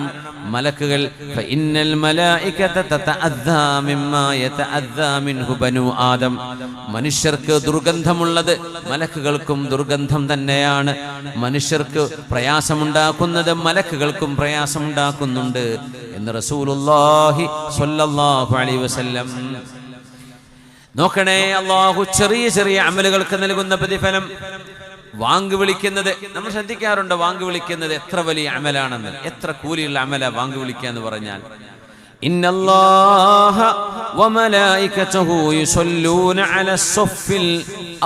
മലക്കുകൾ ഫഇന്നൽ മലായികത തതഅദ്ദാ മിമ്മാ യതഅദ്ദാ മിൻഹു ബനു ആദം, മനുഷ്യർക്ക് ദുർഗന്ധമുള്ളത് മലക്കുകൾക്കും ദുർഗന്ധം തന്നെയാണ്. മനുഷ്യർക്ക് പ്രയാസമുണ്ടാക്കുന്നത് മലക്കുകൾക്കും പ്രയാസമുണ്ടാക്കുന്നുണ്ട് എന്ന് റസൂലുള്ളാഹി സ്വല്ലല്ലാഹു അലൈഹി വസല്ലം. നോക്കണേ, അള്ളാഹു ചെറിയ ചെറിയ അമലുകൾക്ക് നൽകുന്ന പ്രതിഫലം. വാങ്ക് വിളിക്കുന്നത് നമ്മൾ ശ്രദ്ധിക്കാറുണ്ട്. വാങ്ക് വിളിക്കുന്നത് എത്ര വലിയ അമലാണെന്ന്, എത്ര കൂലിയുള്ള അമല വാങ്ക് വിളിക്കുക എന്ന് പറഞ്ഞാൽ. ഇന്നല്ലാഹ വമലായികതഹു യുസല്ലൂന അലസ്സഫിൽ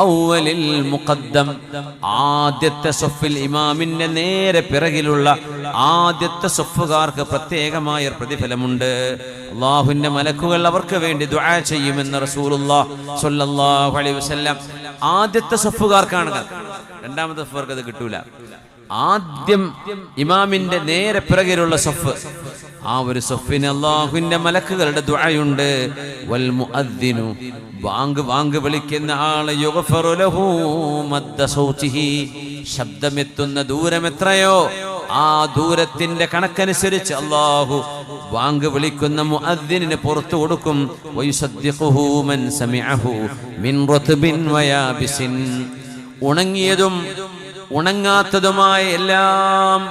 അവ്വലിൽ മുഖദ്ദം, ആദ്യത്തെ സഫിൽ ഇമാമിന്റെ നേരെ പിറകിലുള്ള ആദ്യത്തെ സഫുകാർക്ക് പ്രത്യേകമായ പ്രതിഫലമുണ്ട്. അല്ലാഹുവിന്റെ മലക്കുകൾ അവർക്ക് വേണ്ടി ദുആ ചെയ്യുമെന്ന് റസൂലുള്ളാഹി സ്വല്ലല്ലാഹു അലൈഹി വസല്ലം. ആദ്യത്തെ സഫുകാർക്കാണ്, രണ്ടാമത്തെ സഫുകാർക്ക് അത് കിട്ടൂല. ആദ്യം ഇമാമിന്റെ നേരെ പിറകിലുള്ള സഫ്, ആ ഒരു സഫിന് അല്ലാഹുവിന്റെ മലക്കുകളുടെ ദുആയുണ്ട്. വൽ മുഅദ്ദിനു, വാങ്ക് വിളിക്കുന്ന ആള് യുഗ്ഫറു ലഹു മദ്ദ സൗതിഹി, ശബ്ദമെത്തുന്ന ദൂരം എത്രയോ ആ ദൂരത്തിന്റെ കണക്കനുസരിച്ച് അല്ലാഹു വാങ്ക് വിളിക്കുന്ന മുഅദ്ദിനിന് പുറത്തു കൊടുക്കും. വയുസദ്ദിഖുഹു മൻ സമിഅഹു മിൻ റത്ബിൻ വയാബിസിൻ, ഉണങ്ങിയതും ഉണങ്ങാത്തതുമായ എല്ലാം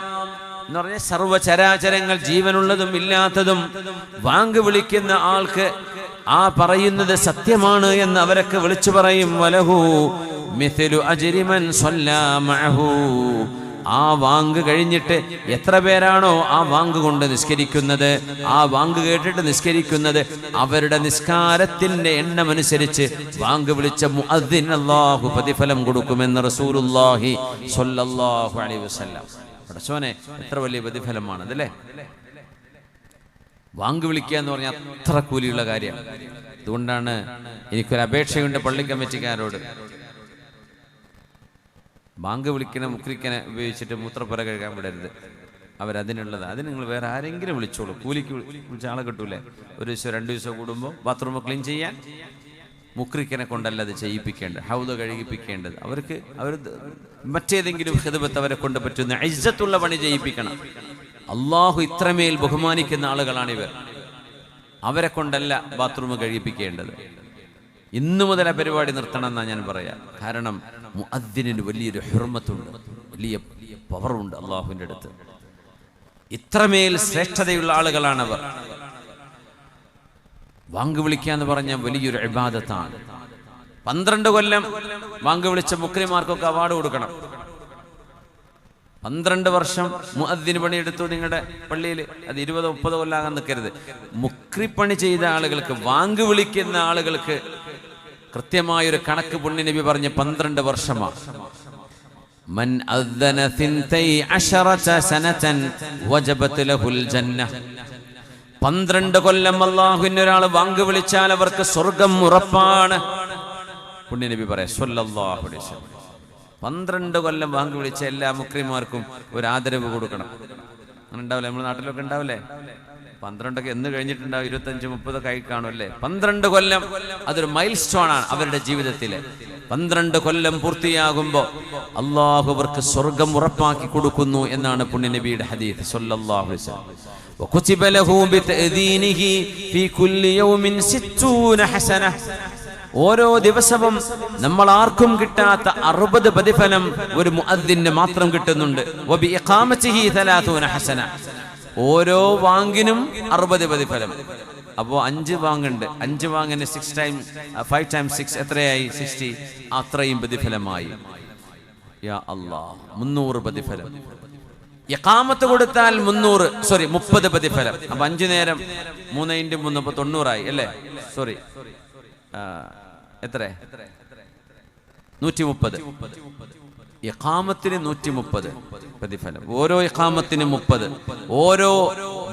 എന്ന് പറഞ്ഞാൽ സർവചരാചരങ്ങൾ, ജീവനുള്ളതും ഇല്ലാത്തതും വാങ്ക് വിളിക്കുന്ന ആൾക്ക് ആ പറയുന്നത് സത്യമാണ് എന്ന് അവരൊക്കെ വിളിച്ചു പറയും. വലഹു മിഥ്ലു അജ്രി മൻ സ്വല്ലാ മഅഹു, ആ വാങ്ക് കഴിഞ്ഞിട്ട് എത്ര പേരാണോ ആ വാങ്ക് കൊണ്ട് നിസ്കരിക്കുന്നത്, ആ വാങ്ക് കേട്ടിട്ട് നിസ്കരിക്കുന്നത്, അവരുടെ നിസ്കാരത്തിന്റെ എണ്ണമനുസരിച്ച് വാങ്ക് വിളിച്ച മുഅദ്ദിൻ അല്ലാഹു പ്രതിഫലം കൊടുക്കുമെന്ന് റസൂലുള്ളാഹി സ്വല്ലല്ലാഹു അലൈഹി വസല്ലം. പടച്ചോനെ, എത്ര വലിയ പ്രതിഫലമാണ് അതല്ലേ. വാങ്ക് വിളിക്കുക എന്ന് പറഞ്ഞാൽ അത്ര കൂലിയുള്ള കാര്യമാണ്. അതുകൊണ്ടാണ് എനിക്കൊരു അപേക്ഷയുണ്ട് പള്ളി കമ്മിറ്റിക്കാരോട്. ബാങ്ക് വിളിക്കണ മുക്രിക്കനെ ഉപയോഗിച്ചിട്ട് മൂത്രപ്പുര കഴുകാൻ വിടരുത്. അവരതിനുള്ളത്, അതിന് നിങ്ങൾ വേറെ ആരെങ്കിലും വിളിച്ചോളൂ. കൂലിക്ക് വിളിച്ച ആളെ കിട്ടൂലേ. ഒരു ദിവസം 2 ദിവസം കൂടുമ്പോൾ ബാത്റൂം ക്ലീൻ ചെയ്യാൻ മുക്രിക്കനെ കൊണ്ടല്ല അത് ചെയ്യിപ്പിക്കേണ്ടത്, ഹൗദ കഴുകിപ്പിക്കേണ്ടത്. അവർ മറ്റേതെങ്കിലും ഖിദ്മത്ത് അവരെ കൊണ്ട് പറ്റുന്ന ഇജ്ജത്തുള്ള പണി ചെയ്യിപ്പിക്കണം. അള്ളാഹു ഇത്രമേൽ ബഹുമാനിക്കുന്ന ആളുകളാണിവർ. അവരെ കൊണ്ടല്ല ബാത്റൂം കഴിപ്പിക്കേണ്ടത്. ഇന്നു മുതൽ ആ പരിപാടി നിർത്തണം എന്നാ ഞാൻ പറയാം. കാരണം മുഅദ്ദിനിന് വലിയൊരു ഹുർമത്തുണ്ട്, വലിയ പവറുണ്ട് അള്ളാഹുവിൻ്റെ അടുത്ത്. ഇത്രമേൽ ശ്രേഷ്ഠതയുള്ള ആളുകളാണവർ. വാങ്ക് വിളിക്കുക എന്ന് പറഞ്ഞാൽ വലിയൊരു ഇബാദത്താണ്. 12 കൊല്ലം വാങ്ക് വിളിച്ച മുക്രിമാർക്കൊക്കെ അവാർഡ് കൊടുക്കണം. 12 വർഷം മുഅദ്ദിന് പണിയെടുത്തു നിങ്ങളുടെ പള്ളിയിൽ. അത് 20-30 കൊല്ലാകാൻ നിൽക്കരുത്. മുക്രിപ്പണി ചെയ്ത ആളുകൾക്ക്, വാങ്ക് വിളിക്കുന്ന ആളുകൾക്ക് കൃത്യമായൊരു കണക്ക് പുണ്യ നബി പറഞ്ഞ് 12 വർഷമാണ്. മൻ അദ്ദന 12 സനതൻ വജബത് ലഹുൽ ജന്ന. 12 കൊല്ലം അല്ലാഹുവിന് ഒരാൾ വാങ്ക് വിളിച്ചാൽ അവർക്ക് സ്വർഗം ഉറപ്പാണ്. പുണ്യ നബി പറയാം സ്വല്ലല്ലാഹു അലൈഹി വസല്ലം. 12 കൊല്ലം വാങ്ക് വിളിച്ച എല്ലാ മുക്രിമാർക്കും ഒരു ആദരവ് കൊടുക്കണം. അങ്ങനെ ഉണ്ടാവില്ലേ? നമ്മുടെ നാട്ടിലൊക്കെ ഉണ്ടാവില്ലേ? 12 എന്ന് കഴിഞ്ഞിട്ടുണ്ടാവും, 25-30 ആയി കാണുമല്ലേ. 12 കൊല്ലം അതൊരു മൈൽ സ്റ്റോൺ ആണ് അവരുടെ ജീവിതത്തിലെ. 12 കൊല്ലം പൂർത്തിയാകുമ്പോൾ അള്ളാഹു അവർക്ക് സ്വർഗം ഉറപ്പാക്കി കൊടുക്കുന്നു എന്നാണ് പുണ്യ നബിയുടെ ഹദീസ് സ്വല്ലല്ലാഹു അലൈഹി വസല്ലം. വകുതിബ ലഹു ബിതഅദീനിഹി ഫീ കുല്ലി യൗമിൻ 60 ഹസന. ഓരോ ദിവസവും നമ്മൾ ആർക്കും കിട്ടാത്ത 60 പ്രതിഫലം ഒരു മുഅദ്ദിന് മാത്രം കിട്ടുന്നുണ്ട്. വബി ഇഖാമതിഹി 30 ഹസന. ഓരോ വാങ്കിനും 60 പ്രതിഫലം. അപ്പോൾ 5 വാങ്ങുണ്ട്. 5 വാങ്ങിന് 5 times 6 എത്രയായി? 60. അത്രയും പ്രതിഫലമായി. യാ അല്ലാഹ്, 300 പ്രതിഫലം. ഇഖാമത്ത് കൊടുത്താൽ 30 പ്രതിഫലം. അപ്പൊ 5 നേരം 3 × 3 90 ആയി അല്ലേ? സോറി, എത്ര? 130. ഇഖാമത്തിന് 130 പ്രതിഫലം, ഓരോ ഇഖാമത്തിനും 30, ഓരോ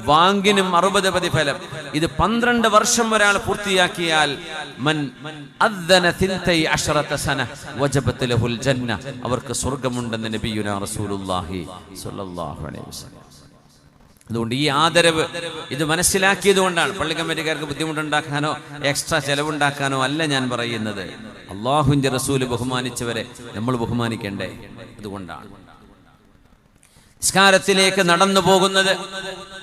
വാങ്കിനും 60 പ്രതിഫലം. ഇത് 12 വർഷം ഒരാൾ പൂർത്തിയാക്കിയാൽ മൻ അദ്ദന 12 സന വജബത് ലഹുൽ ജന്ന, അവർക്ക് സ്വർഗ്ഗമുണ്ടെന്ന് നബിയുനാ റസൂലുള്ളാഹി സ്വല്ലല്ലാഹു അലൈഹി വസല്ലം. അതുകൊണ്ട് ഈ ആദരവ് ഇത് മനസ്സിലാക്കിയത് കൊണ്ടാണ്. പള്ളി കമ്മിറ്റിക്കാർക്ക് ബുദ്ധിമുട്ടുണ്ടാക്കാനോ എക്സ്ട്രാ ചെലവുണ്ടാക്കാനോ അല്ല ഞാൻ പറയുന്നത്. അള്ളാഹുവിന്റെ റസൂല് ബഹുമാനിച്ചവരെ നമ്മൾ ബഹുമാനിക്കണ്ടേ? അതുകൊണ്ടാണ് നിസ്കാരത്തിലേക്ക് നടന്നു പോകുന്നത്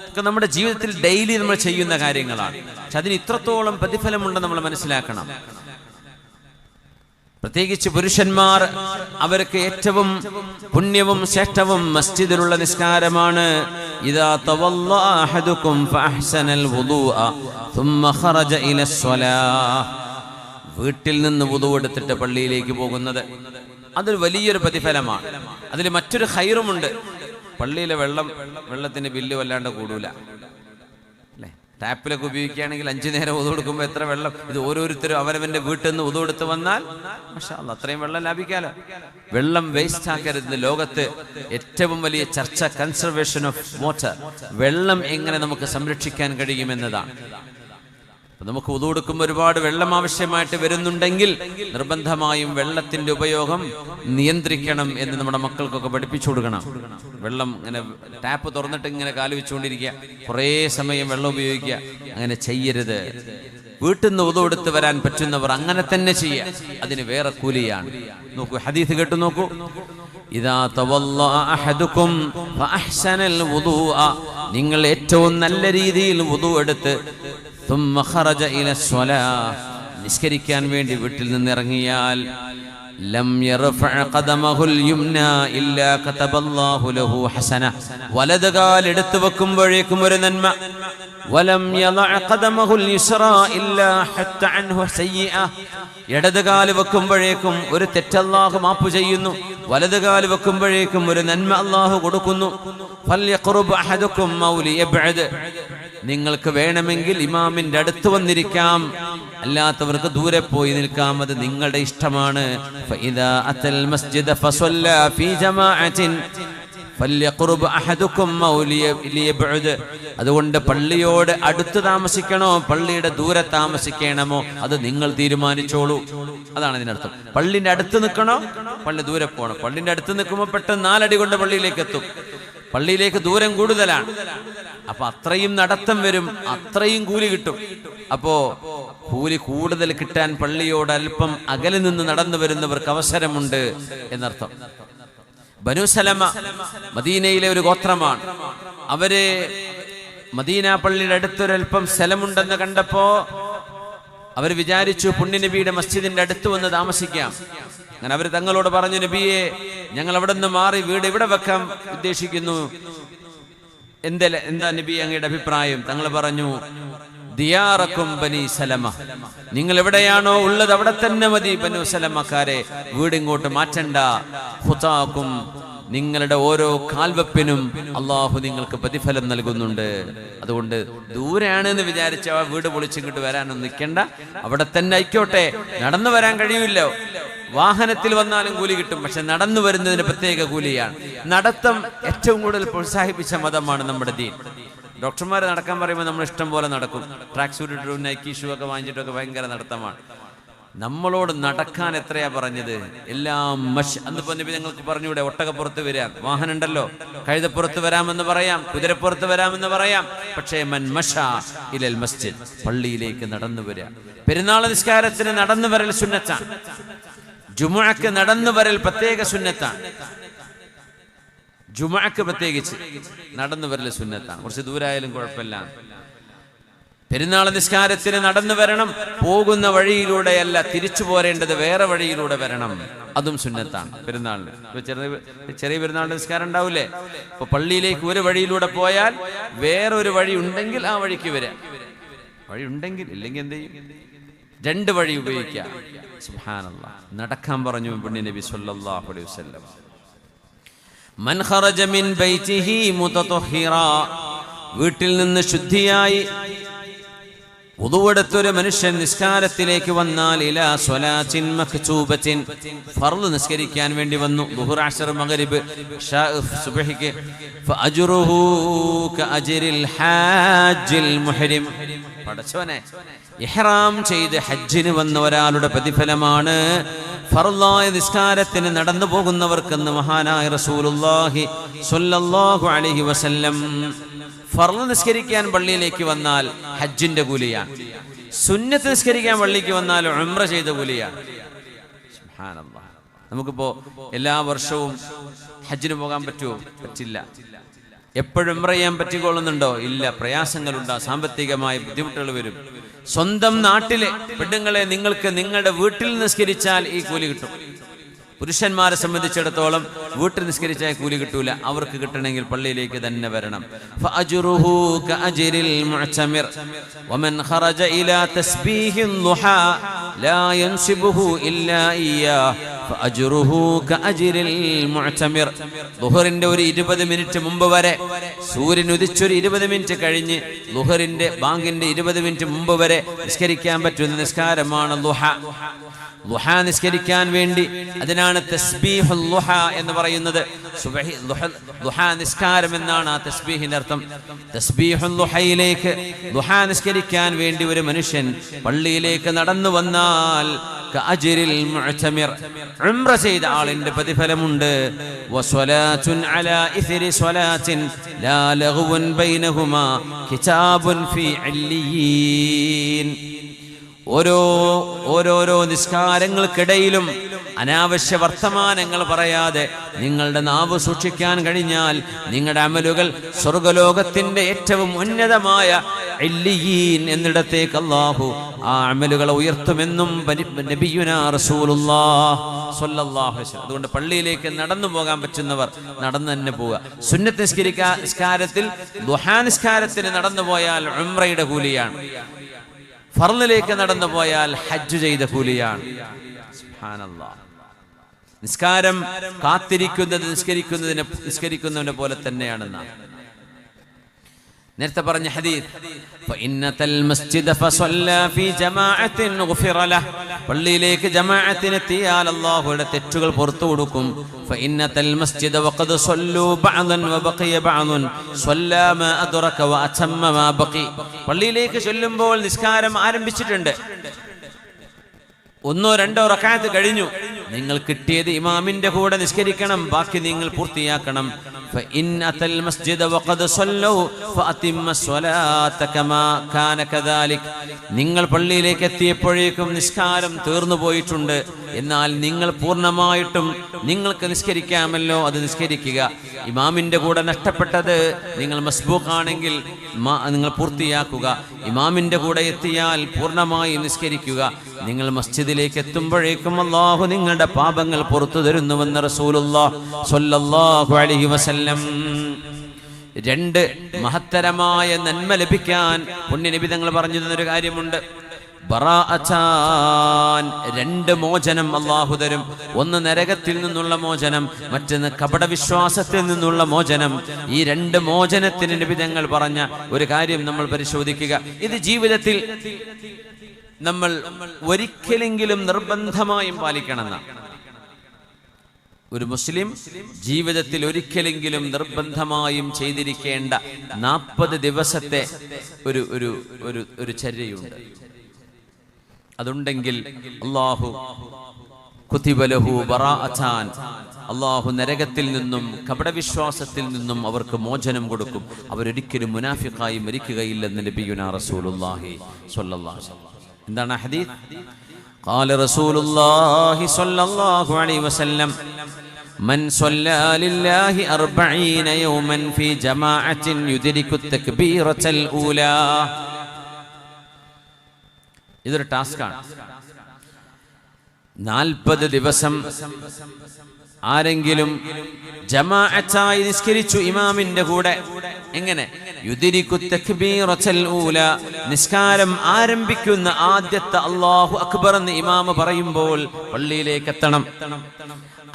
ഒക്കെ നമ്മുടെ ജീവിതത്തിൽ ഡെയിലി നമ്മൾ ചെയ്യുന്ന കാര്യങ്ങളാണ്. പക്ഷെ അതിന് ഇത്രത്തോളം പ്രതിഫലമുണ്ടെന്ന് നമ്മൾ മനസ്സിലാക്കണം. പ്രത്യേകിച്ച് പുരുഷന്മാർ, അവർക്ക് ഏറ്റവും പുണ്യവും ശ്രേഷ്ഠവും മസ്ജിദിലുള്ള നിസ്കാരമാണ്. ഇദാ തവല്ല അഹദുകും ഫഅഹ്സനൽ വുദൂഅ ثم خرج ഇല الصلاة, വീട്ടിൽ നിന്ന് വുദൂ എടുത്തിട്ട് പള്ളിയിലേക്ക് പോകുന്നത് അതൊരു വലിയൊരു പ്രതിഫലമാണ്. അതിൽ മറ്റൊരു ഖൈറുമുണ്ട്. പള്ളിയിലെ വെള്ളത്തിന്റെ ബില്ല് വല്ലാണ്ട് കൂടൂല അല്ലേ? ടാപ്പിലൊക്കെ ഉപയോഗിക്കുകയാണെങ്കിൽ 5 നേരം വുദൂ എടുക്കുമ്പോൾ എത്ര വെള്ളം. ഇത് ഓരോരുത്തരും അവനവന്റെ വീട്ടിൽ നിന്ന് വുദൂ എടുത്ത് വന്നാൽ മാഷാ അല്ലാഹ് അത്രയും വെള്ളം ലാഭിക്കാലോ. വെള്ളം വേസ്റ്റ് ആക്കരുത്. ലോകത്ത് ഏറ്റവും വലിയ ചർച്ച കൺസർവേഷൻ ഓഫ് വാട്ടർ, വെള്ളം എങ്ങനെ നമുക്ക് സംരക്ഷിക്കാൻ കഴിയുമെന്നതാണ്. നമുക്ക് വുദൂ എടുക്കുമ്പോൾ ഒരുപാട് വെള്ളം ആവശ്യമായിട്ട് വരുന്നുണ്ടെങ്കിൽ നിർബന്ധമായും വെള്ളത്തിന്റെ ഉപയോഗം നിയന്ത്രിക്കണം എന്ന് നമ്മുടെ മക്കൾക്കൊക്കെ പഠിപ്പിച്ചു കൊടുക്കണം. വെള്ളം ഇങ്ങനെ ടാപ്പ് തുറന്നിട്ട് ഇങ്ങനെ കാല് വെച്ചുകൊണ്ടിരിക്കുക, കുറേ സമയം വെള്ളം ഉപയോഗിക്കുക, അങ്ങനെ ചെയ്യരുത്. വീട്ടിൽ നിന്ന് വുദൂ എടുത്ത് വരാൻ പറ്റുന്നവർ അങ്ങനെ തന്നെ ചെയ്യുക, അതിന് വേറെ കൂലിയാണ്. നോക്കൂ, ഹദീസ് കേട്ടു നോക്കൂ. ഇദാ തവല്ലഅ അഹദുകും ഫഅഹ്സനൽ വുദൂഅ, നിങ്ങൾ ഏറ്റവും നല്ല രീതിയിൽ വുദൂ എടുത്ത് ثم خرج إلى الصلاة, നിസ്കരിക്കാൻ വേണ്ടി വീട്ടിൽ നിന്ന് ഇറങ്ങിയാൽ ലം യർഫഅ ഖദമഹുൽ യുംനാ ഇല്ലാ കതബല്ലാഹു ലഹു ഹസന, വലത് കാൽ എടുത്തു വെക്കുമ്പോഴേക്കും ഒരു നന്മ. വലം യളഅ ഖദമഹുൽ യുസ്റാ ഇല്ലാ ഹത്ത അൻഹു സയ്യിഅ, ഇടത് കാൽ വെക്കുമ്പോഴേക്കും ഒരു തെറ്റ് അല്ലാഹു മാപ്പ് ചെയ്യുന്നു, വലത് കാൽ വെക്കുമ്പോഴേക്കും ഒരു നന്മ അല്ലാഹു കൊടുക്കുന്നു. ഫൽയഖ്റുബ് അഹദുകും ഔ ലിയബ്അദ്, നിങ്ങൾക്ക് വേണമെങ്കിൽ ഇമാമിന്റെ അടുത്ത് വന്നിരിക്കാം, അല്ലാത്തവർക്ക് ദൂരെ പോയി നിൽക്കാം, അത് നിങ്ങളുടെ ഇഷ്ടമാണ്. ഫഇദാ അത്തൽ മസ്ജിദ ഫസല്ല ഫീ ജമാഅത്തിൻ ഫൽയഖ്റുബ് അഹദുകും ഔ ലിയബ്അദ്, അതുകൊണ്ട് പള്ളിയോട് അടുത്ത് താമസിക്കണോ പള്ളിയുടെ ദൂരെ താമസിക്കണമോ അത് നിങ്ങൾ തീരുമാനിച്ചോളൂ. അതാണ് ഇതിനർത്ഥം. പള്ളിന്റെ അടുത്ത് നിൽക്കണോ പള്ളി ദൂരെ പോകണം. പള്ളിന്റെ അടുത്ത് നിൽക്കുമ്പോൾ പെട്ടെന്ന് 4 അടി കൊണ്ട് പള്ളിയിലേക്ക് എത്തും. പള്ളിയിലേക്ക് ദൂരം കൂടുതലാണ്, അപ്പൊ അത്രയും നടത്തം വരും, അത്രയും കൂലി കിട്ടും. അപ്പോ കൂലി കൂടുതൽ കിട്ടാൻ പള്ളിയോട് അല്പം അകലെ നിന്ന് നടന്നു വരുന്നവർക്ക് അവസരമുണ്ട് എന്നർത്ഥം. ബനു സലമ മദീനയിലെ ഒരു ഗോത്രമാണ്. അവര് മദീന പള്ളിയുടെ അടുത്തൊരൽപ്പം സ്ഥലമുണ്ടെന്ന് കണ്ടപ്പോ അവർ വിചാരിച്ചു പുണ്യനബിയുടെ മസ്ജിദിന്റെ അടുത്ത് വന്ന് താമസിക്കാം. അങ്ങനെ അവർ തങ്ങളോട് പറഞ്ഞു, നബിയെ, ഞങ്ങൾ അവിടെ നിന്ന് മാറി വീട് ഇവിടെ വെക്കാൻ ഉദ്ദേശിക്കുന്നു, എന്താ നബി അങ്ങയുടെ അഭിപ്രായം? തങ്ങൾ പറഞ്ഞു, ദിയാറക്കും ബനി സലമ, നിങ്ങൾ എവിടെയാണോ ഉള്ളത് അവിടെ തന്നെ മതി ബനു സലമക്കാരെ, വീട് ഇങ്ങോട്ട് മാറ്റണ്ട. ഖുതാക്കും, നിങ്ങളുടെ ഓരോ കാൽവെപ്പിനും അള്ളാഹു നിങ്ങൾക്ക് പ്രതിഫലം നൽകുന്നുണ്ട്. അതുകൊണ്ട് ദൂരെയാണ് എന്ന് വിചാരിച്ച ആ വീട് പൊളിച്ചിങ്ങോട്ട് വരാനൊന്നും നിൽക്കണ്ട, അവിടെ തന്നെ ആയിക്കോട്ടെ. നടന്നു വരാൻ കഴിയില്ലോ, വാഹനത്തിൽ വന്നാലും കൂലി കിട്ടും, പക്ഷെ നടന്നു വരുന്നതിന് പ്രത്യേക കൂലിയാണ്. നടത്തം ഏറ്റവും കൂടുതൽ പ്രോത്സാഹിപ്പിച്ച മതമാണ് നമ്മുടെ ദീൻ. ഡോക്ടർമാർ നടക്കാൻ പറയുമ്പോൾ നമ്മൾ ഇഷ്ടം പോലെ നടക്കും. ട്രാക്ക് സൂട്ട് ഇട്ടും നൈക്കി ഷൂ ഒക്കെ വാങ്ങിച്ചിട്ടൊക്കെ ഭയങ്കര നടത്തമാണ്. നമ്മളോട് നടക്കാൻ എത്രയാ പറഞ്ഞത്? എല്ലാം അന്നിപ്പോ ഞങ്ങൾക്ക് പറഞ്ഞൂടെ, ഒട്ടകപ്പുറത്ത് വരാം, വാഹനം ഉണ്ടല്ലോ, കഴുതപ്പുറത്ത് വരാമെന്ന് പറയാം, കുതിരപ്പുറത്ത് വരാമെന്ന് പറയാം. പക്ഷേ മൻ മശാ ഇലൽ മസ്ജിദ്, പള്ളിയിലേക്ക് നടന്നു വരിക. പെരുന്നാൾ നിസ്കാരത്തിന് നടന്നു വരൽ സുന്നത്താണ്. ജുമുഅക്ക് നടന്നു വരൽ പ്രത്യേക സുന്നത്താണ്. ജുമുഅക്ക് പ്രത്യേകിച്ച് നടന്നു വരൽ സുന്നത്താണ്. കുറച്ച് ദൂരായാലും കുഴപ്പമില്ല. പെരുന്നാൾ നിസ്കാരത്തിന് നടന്നു വരണം. പോകുന്ന വഴിയിലൂടെയല്ല, തിരിച്ചു പോരേണ്ടത് വേറെ വഴിയിലൂടെ വരണം. അതും സുന്നത്താണ് പെരുന്നാളിന്. ചെറിയ പെരുന്നാളിന്റെ നിസ്കാരം ഉണ്ടാവില്ലേ? അപ്പൊ പള്ളിയിലേക്ക് ഒരു വഴിയിലൂടെ പോയാൽ വേറൊരു വഴി ഉണ്ടെങ്കിൽ ആ വഴിക്ക് വരാം. വഴി ഉണ്ടെങ്കിൽ, ഇല്ലെങ്കിൽ എന്ത് ചെയ്യും? 2 വഴി ഉപയോഗിക്കാം. സുബ്ഹാനല്ലാഹ്. നടക്കാൻ പറഞ്ഞു പുണ്യനബി സ്വല്ലല്ലാഹു അലൈഹി വസല്ലം. മൻ ഖറജ മിൻ ബൈതിഹി മുതതഹിറ, വീട്ടിൽ നിന്ന് ശുദ്ധിയായി വുദുവെടുത്തൊരു മനുഷ്യൻ നിസ്കാരത്തിലേക്ക് വന്നാൽ ഇലാ സ്വലാത്തിൻ മക്തൂബത്തിൻ, ഫർള് നിസ്കരിക്കാൻ വേണ്ടി വന്നു, ദുഹർ, അസ്ർ, മഗ്രിബ്, ഇശാ, സുബ്ഹിക്ക്, ഫഅജ്റുഹു കഅജ്രിൽ ഹാജിൽ മുഹ്രിം. പടച്ചവനെ, ഇഹ്റാം ചെയ്ത് ഹജ്ജിന് വന്ന ഒരാളുടെ പ്രതിഫലമാണ് ഫർളായ നിസ്കാരത്തിന് നടന്നു പോകുന്നവർക്കെന്ന് മഹാനായ റസൂലുള്ളാഹി സ്വല്ലല്ലാഹു അലൈഹി വസല്ലം. ഫർള് നിസ്കരിക്കാൻ പള്ളിയിലേക്ക് വന്നാൽ ഹജ്ജിന്റെ കൂലിയാണ്, സുന്നത്ത് നിസ്കരിക്കാൻ പള്ളിക്ക് വന്നാൽ ഉംറ ചെയ്ത കൂലിയാണ്. സുബ്ഹാനല്ലാഹ്. നമുക്കിപ്പോ എല്ലാ വർഷവും ഹജ്ജിന് പോകാൻ പറ്റുമോ? പറ്റില്ല. എപ്പോഴും ഉംറ ചെയ്യാൻ പറ്റിക്കൊള്ളുന്നുണ്ടോ? ഇല്ല. പ്രയാസങ്ങളുണ്ടാ, സാമ്പത്തികമായ ബുദ്ധിമുട്ടുകൾ വരും. സ്വന്തം നാട്ടിലെ പെണ്ണുങ്ങളെ നിങ്ങൾക്ക് നിങ്ങളുടെ വീട്ടിൽ നിസ്കരിച്ചാൽ ഈ കൂലി കിട്ടും. പുരുഷന്മാരെ സംബന്ധിച്ചിടത്തോളം വീട്ടിൽ നിസ്കരിച്ചാൽ കൂലി കിട്ടൂല. അവർക്ക് കിട്ടണമെങ്കിൽ പള്ളിയിലേക്ക് തന്നെ വരണം. ഫഅജ്റുഹു കഅജ്രിൽ മുഅ്തമിർ വമൻ ഖറജ ഇലാ തസ്ബീഹിൻ ദുഹാ ലാ യൻസിബുഹു ഇല്ലാ ഇയ്യാ ഫഅജ്റുഹു കഅജ്രിൽ മുഅ്തമിർ. ദുഹറിന്റെ ഒരു 20 മിനിറ്റ് മുമ്പ് വരെ, സൂര്യൻ ഉദിച്ചൊരു 20 മിനിറ്റ് കഴിഞ്ഞ് ദുഹറിന്റെ ബാങ്കിന്റെ 20 മിനിറ്റ് മുമ്പ് വരെ നിസ്കരിക്കാൻ പറ്റുന്ന നിസ്കാരമാണ് ദുഹ. ദുഹ നിസ്കരിക്കാൻ വേണ്ടി, അതിനാണ് തസ്ബീഹുൽ ദുഹ എന്ന് പറയുന്നത്. സുബ്ഹി ദുഹ നിസ്കാരം എന്നാണ് ആ തസ്ബീഹിന്റെ അർത്ഥം. തസ്ബീഹുൽ ദുഹയിലേക്ക്, ദുഹ നിസ്കരിക്കാൻ വേണ്ടി ഒരു മനുഷ്യൻ പള്ളിയിലേക്ക് നടന്നു വന്നാൽ കഅജ്രിൽ മുഅ്തമിർ, ഉംറ ചെയ്ത ആളിന്റെ പ്രതിഫലമുണ്ട്. വസ്വലാത്തുൻ അലാ ഇസ്രി സ്വലാത്തിൻ ലാ ലഗ്വുൻ ബൈനഹുമാ കിതാബുൻ ഫീ ഇല്ലിയീൻ. ഓരോരോ നിസ്കാരങ്ങൾക്കിടയിലും അനാവശ്യ വർത്തമാനങ്ങൾ പറയാതെ നിങ്ങളുടെ നാവ് സൂക്ഷിക്കാൻ കഴിഞ്ഞാൽ നിങ്ങളുടെ അമലുകൾ സ്വർഗലോകത്തിന്റെ ഏറ്റവും ഉന്നതമായ ഇല്ലിയീൻ എന്നിടത്തേക്ക് അല്ലാഹു ആ അമലുകളെ ഉയർത്തുമെന്നും നബിയുനാ റസൂലുള്ളാഹി സ്വല്ലല്ലാഹു അലൈഹി വസല്ലം. അതുകൊണ്ട് പള്ളിയിലേക്ക് നടന്നു പോകാൻ പറ്റുന്നവർ നടന്നു തന്നെ പോവുക. സുന്നത്ത് നിസ്കാരത്തിൽ ദുഹാ നിസ്കാരത്തിന് നടന്നു പോയാൽ ഉംറയുടെ കൂലിയാണ്. ഫർളിലേക്ക് നടന്നു പോയാൽ ഹജ്ജ് ചെയ്ത കൂലിയാണ്. സുബ്ഹാനല്ലാഹ്. നിസ്കാരം കാത്തിരിക്കുന്നത് നിസ്കരിക്കുന്നതിനെ പോലെ തന്നെയാണെന്നാണ് നേരത്തെ പറഞ്ഞ ഹദീസ്. ഫഇന്നതൽ മസ്ജിദ ഫസല്ല ഫീ ജമാഅത്തിൻ ഗുഫിറ ലഹ്. പള്ളിയിലേക്ക് ജമാഅത്തിനെത്തിയാൽ അല്ലാഹുവിന്റെ തെറ്റുകൾ പുറത്തു കൊടുക്കും. ഫഇന്നതൽ മസ്ജിദ വഖദ് സല്ലു ബഅദൻ വബഖിയ ബഅദുൻ സല്ല മാ അദ്റക വഅതമ്മ മാ ബഖി. പള്ളിയിലേക്ക് ചൊല്ലുമ്പോൾ നിസ്കാരം ആരംഭിച്ചിട്ടുണ്ട്, 1 2 റക്അത്ത് കഴിഞ്ഞു. നിങ്ങൾ കിട്ടിയത് ഇമാമിന്റെ കൂടെ നിസ്കരിക്കണം, ബാക്കി നിങ്ങൾ പൂർത്തിയാക്കണം. فإن أتى المسجد وقد صلوا فأتم الصلاة كما كان كذلك. നിങ്ങൾ പള്ളിയിലേക്ക് എത്തിയപ്പോഴേക്കും നിസ്കാരം തീർന്നു പോയിട്ടുണ്ട്, എന്നാൽ നിങ്ങൾ പൂർണ്ണമായിട്ടും നിങ്ങൾക്ക് നിസ്കരിക്കാമല്ലോ, അത് നിസ്കരിക്കുക. ഇമാമിന്റെ കൂടെ നഷ്ടപ്പെട്ടത്, നിങ്ങൾ മസ്ബൂഖാണെങ്കിൽ നിങ്ങൾ പൂർത്തിയാക്കുക. ഇമാമിന്റെ കൂടെ എത്തിയാൽ പൂർണ്ണമായി നിസ്കരിക്കുക. നിങ്ങൾ മസ്ജിദിലേക്ക് എത്തുമ്പോഴേക്കും അല്ലാഹു നിങ്ങളുടെ പാപങ്ങൾ പുറത്തു തരുന്നുവെന്ന് റസൂലുള്ളാഹി സ്വല്ലല്ലാഹു അലൈഹി വസല്ലം. 2 മഹത്തരമായ നന്മ ലഭിക്കാൻ പുണ്യനബി തങ്ങൾ പറഞ്ഞു തന്നൊരു കാര്യമുണ്ട്. ബറാഅത്താൻ, 2 മോചനം അല്ലാഹു തരും. ഒന്ന് നരകത്തിൽ നിന്നുള്ള മോചനം, മറ്റൊന്ന് കപടവിശ്വാസത്തിൽ നിന്നുള്ള മോചനം. ഈ 2 മോചനത്തിന് നബി തങ്ങൾ പറഞ്ഞ ഒരു കാര്യം നമ്മൾ പരിശോധിക്കുക. ഇത് ജീവിതത്തിൽ നമ്മൾ ഒരിക്കലെങ്കിലും നിർബന്ധമായും പാലിക്കണമെന്നാണ്. ഒരു മുസ്ലിം ജീവിതത്തിൽ ഒരിക്കലെങ്കിലും നിർബന്ധമായും ചെയ്തിരിക്കേണ്ട 40 ദിവസത്തെ ഒരു ചര്യയുണ്ട്. അതുണ്ടെങ്കിൽ അല്ലാഹു കുതിബലഹു ബറാഅത്താൻ, അല്ലാഹു നരകത്തിൽ നിന്നും കപടവിശ്വാസത്തിൽ നിന്നും അവർക്ക് മോചനം കൊടുക്കും. അവരൊരിക്കലും മുനാഫിഖായി മരിക്കുകയില്ലെന്ന് നബിയുനാ റസൂലുള്ളാഹി സ്വല്ലല്ലാഹു അലൈഹി വസല്ലം. എന്താണ് ഹദീസ്? ഖാല റസൂലുള്ളാഹി സ്വല്ലല്ലാഹു അലൈഹി വസല്ലം മൻ സ്വല്ലാ ലില്ലാഹി 40 യൗമൻ ഫീ ജമാഅത്തിൻ യുദ്രികു തക്ബീറത്തൽ ഊലാ. ഇതൊരു ടാസ്കാണ്. 40 ദിവസം ആരെങ്കിലും ജമാഅത്തായി നിസ്കരിച്ചു ഇമാമിന്റെ കൂടെ. എങ്ങനെ? യുദ്രികു തക്ബീറത്തുൽ ഊല, നിസ്കാരം ആരംഭിക്കുന്ന ആദ്യത്തെ അല്ലാഹു അക്ബർ എന്ന് ഇമാം പറയുമ്പോൾ പള്ളിയിലേക്ക് എത്തണം.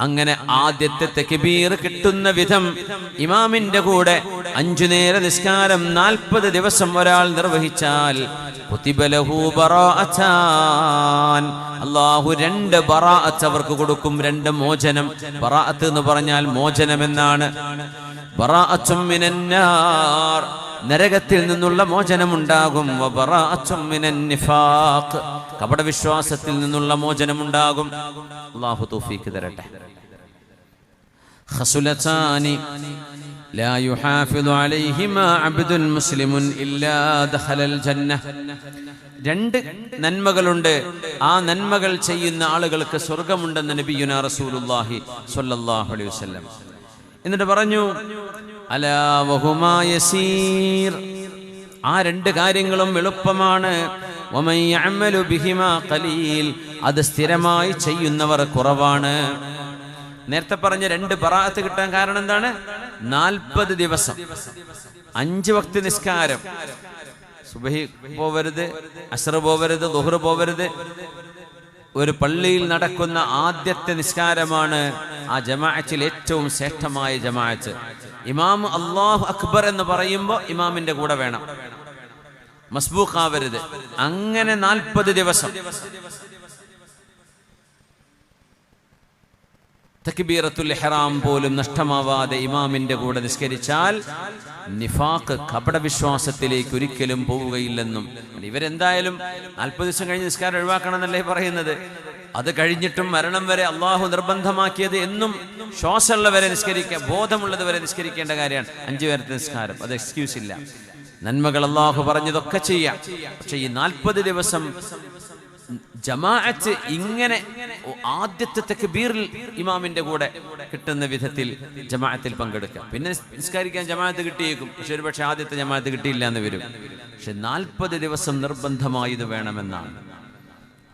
അങ്ങനെ ആദ്യത്തെ തക്ബീർ കിട്ടുന്ന വിധം ഇമാമിന്റെ കൂടെ 5 നേര നിസ്കാരം 40 ദിവസം ഒരാൾ നിർവഹിച്ചാൽ കുതിബലഹു ബറാഅത്താൻ, അല്ലാഹു 2 ബറാഅത്ത് അവർക്ക് കൊടുക്കും, 2 മോചനം. ബറാഅത്ത് എന്ന് പറഞ്ഞാൽ മോചനം എന്നാണ്. ബറാഅത്തും മിനന്നാർ, നരകത്തിൽ നിന്നുള്ള മോചനമുണ്ടാകും. വബറാഅത്തും മിനൻ നിഫാഖ്, കപടവിശ്വാസത്തിൽ നിന്നുള്ള മോചനമുണ്ടാകും. അല്ലാഹു തൗഫീഖ് തരട്ടെ. ഖസുലതാനി ലാ യുഹാഫിദു അലൈഹിമാ അബ്ദുൻ മുസ്ലിമുൻ ഇല്ലാ ദഖലൽ ജന്നഹ്. 2 നന്മകളുണ്ട്, ആ നന്മകൾ ചെയ്യുന്ന ആളുകൾക്ക് സ്വർഗ്ഗമുണ്ടെന്ന് നബിയുനാ റസൂലുള്ളാഹി സ്വല്ലല്ലാഹു അലൈഹി വസല്ലം. എന്നിട്ട് പറഞ്ഞു അലാ വഹുമാ യസീർ, ആ 2 കാര്യങ്ങളും എളുപ്പമാണ്. വമൻ യഅമലു ബിഹിമാ ഖലീൽ, അത് സ്ഥിരമായി ചെയ്യുന്നവർ കുറവാണ്. നേരത്തെ പറഞ്ഞ 2 ബറാഅത്ത് കിട്ടാൻ കാരണം എന്താണ്? 40 ദിവസം 5 വക്ത് നിസ്കാരം, സുബഹി പോവരുത്, അസ്ർ പോവരുത്, ദുഹർ പോവരുത്. ഒരു പള്ളിയിൽ നടക്കുന്ന ആദ്യത്തെ നിസ്കാരമാണ് ആ ജമാഅത്തിൽ ഏറ്റവും ശ്രേഷ്ഠമായ ജമാഅത്ത്. ഇമാം അല്ലാഹു അക്ബർ എന്ന് പറയുമ്പോൾ ഇമാമിന്റെ കൂടെ വേണം, മസ്ബൂഖാവരുത്. അങ്ങനെ 40 ദിവസം തക്ബീറത്തുൽ ഇഹ്റാം പോലും നഷ്ടമാവാതെ ഇമാമിന്റെ കൂടെ നിസ്കരിച്ചാൽ നിഫാഖ്, കപടവിശ്വാസത്തിലേക്ക് ഒരിക്കലും പോവുകയില്ലെന്നും. ഇവരെന്തായാലും 40 ദിവസം കഴിഞ്ഞ് നിസ്കാരം ഒഴിവാക്കണം എന്നല്ലേ പറയുന്നത്. അത് കഴിഞ്ഞിട്ടും മരണം വരെ അള്ളാഹു നിർബന്ധമാക്കിയത് എന്നും ശ്വാസമുള്ളവരെ നിസ്കരിക്കുക, ബോധമുള്ളത് വരെ നിസ്കരിക്കേണ്ട കാര്യമാണ് 5 നേരത്തെ നിസ്കാരം. അത് എക്സ്ക്യൂസ് ഇല്ല. നന്മകൾ അള്ളാഹു പറഞ്ഞതൊക്കെ ചെയ്യാം. പക്ഷെ ഈ 40 ദിവസം ജമാഅത്ത് ഇങ്ങനെ ആദ്യത്തെ തക്ബീറിൽ ഇമാമിന്റെ കൂടെ കിട്ടുന്ന വിധത്തിൽ ജമാഅത്തിൽ പങ്കെടുക്കാം. പിന്നെ നിസ്കരിക്കാൻ ജമാഅത്ത് കിട്ടിയേക്കും, പക്ഷെ ഒരു പക്ഷെ ആദ്യത്തെ ജമാഅത്ത് കിട്ടിയില്ല എന്ന് വരും. പക്ഷെ 40 ദിവസം നിർബന്ധമായി ഇത് വേണമെന്നാണ്.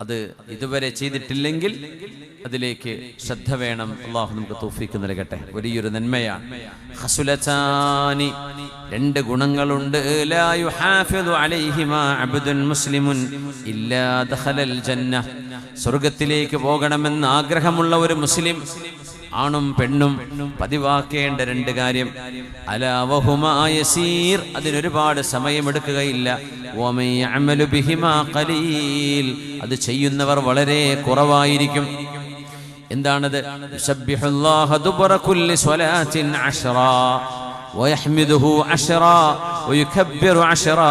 അത് ഇതുവരെ ചെയ്തിട്ടില്ലെങ്കിൽ അതിലേക്ക് ശ്രദ്ധ വേണം. അള്ളാഹു നമുക്ക് തൗഫീഖ് നൽകട്ടെ. വലിയൊരു നന്മയാണ്. ഖസുലതാനി, 2 ഗുണങ്ങളുണ്ട്. ലാ യുഹാഫിദു അലൈഹിമാ അബ്ദുൻ മുസ്ലിമുൻ ഇല്ലാ ദഖലൽ ജന്നഹ്, സ്വർഗ്ഗത്തിലേക്ക് പോകണമെന്ന് ആഗ്രഹമുള്ള ഒരു മുസ്ലിം, ആണും പെണ്ണും പതിവാക്കേണ്ട 2 കാര്യം. അലാ വഹുമാ യസീർ, അതിനൊരുപാട് സമയമെടുക്കുകയില്ല. വമൻ യഅമലു ബിഹിമാ ഖലീൽ, അത് ചെയ്യുന്നവർ വളരെ കുറവായിരിക്കും. എന്താണത്? യുസബ്ബിഹുല്ലാഹ ദുബറ കുല്ലി സ്വലാത്തിൻ 10 വയഹ്മിദുഹു 10 വയുകബ്ബിറു 10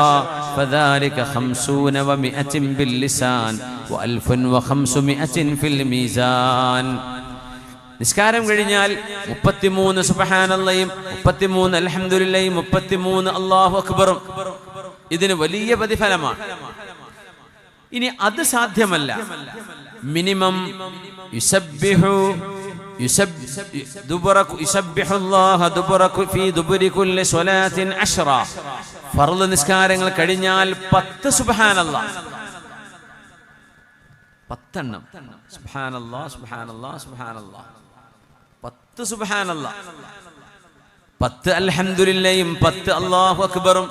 ഫദാലിക 50 و100 ബില്ലിസാൻ و1500 ഫിൽ മീസാൻ. നിസ്കാരം കഴിഞ്ഞാൽ 33 സുബ്ഹാനല്ലാഹും 33 അൽഹംദുലില്ലാഹും 33 അല്ലാഹു അക്ബറും. ഇതിന് വലിയ പ്രതിഫലമാണ്. ഇനി അത് സാധ്യമല്ല, മിനിമം ഫർള് നിസ്കാരങ്ങൾ കഴിഞ്ഞാൽ 10 സുബ്ഹാനല്ലാഹ്, 10 എണ്ണം സുബ്ഹാനല്ലാഹ് സുബ്ഹാനല്ലാഹ് സുബ്ഹാനല്ലാഹ്, 10 സുബ്ഹാനല്ലാഹ്, 10 അൽഹംദുലില്ലാഹും 10 അല്ലാഹു അക്ബറും.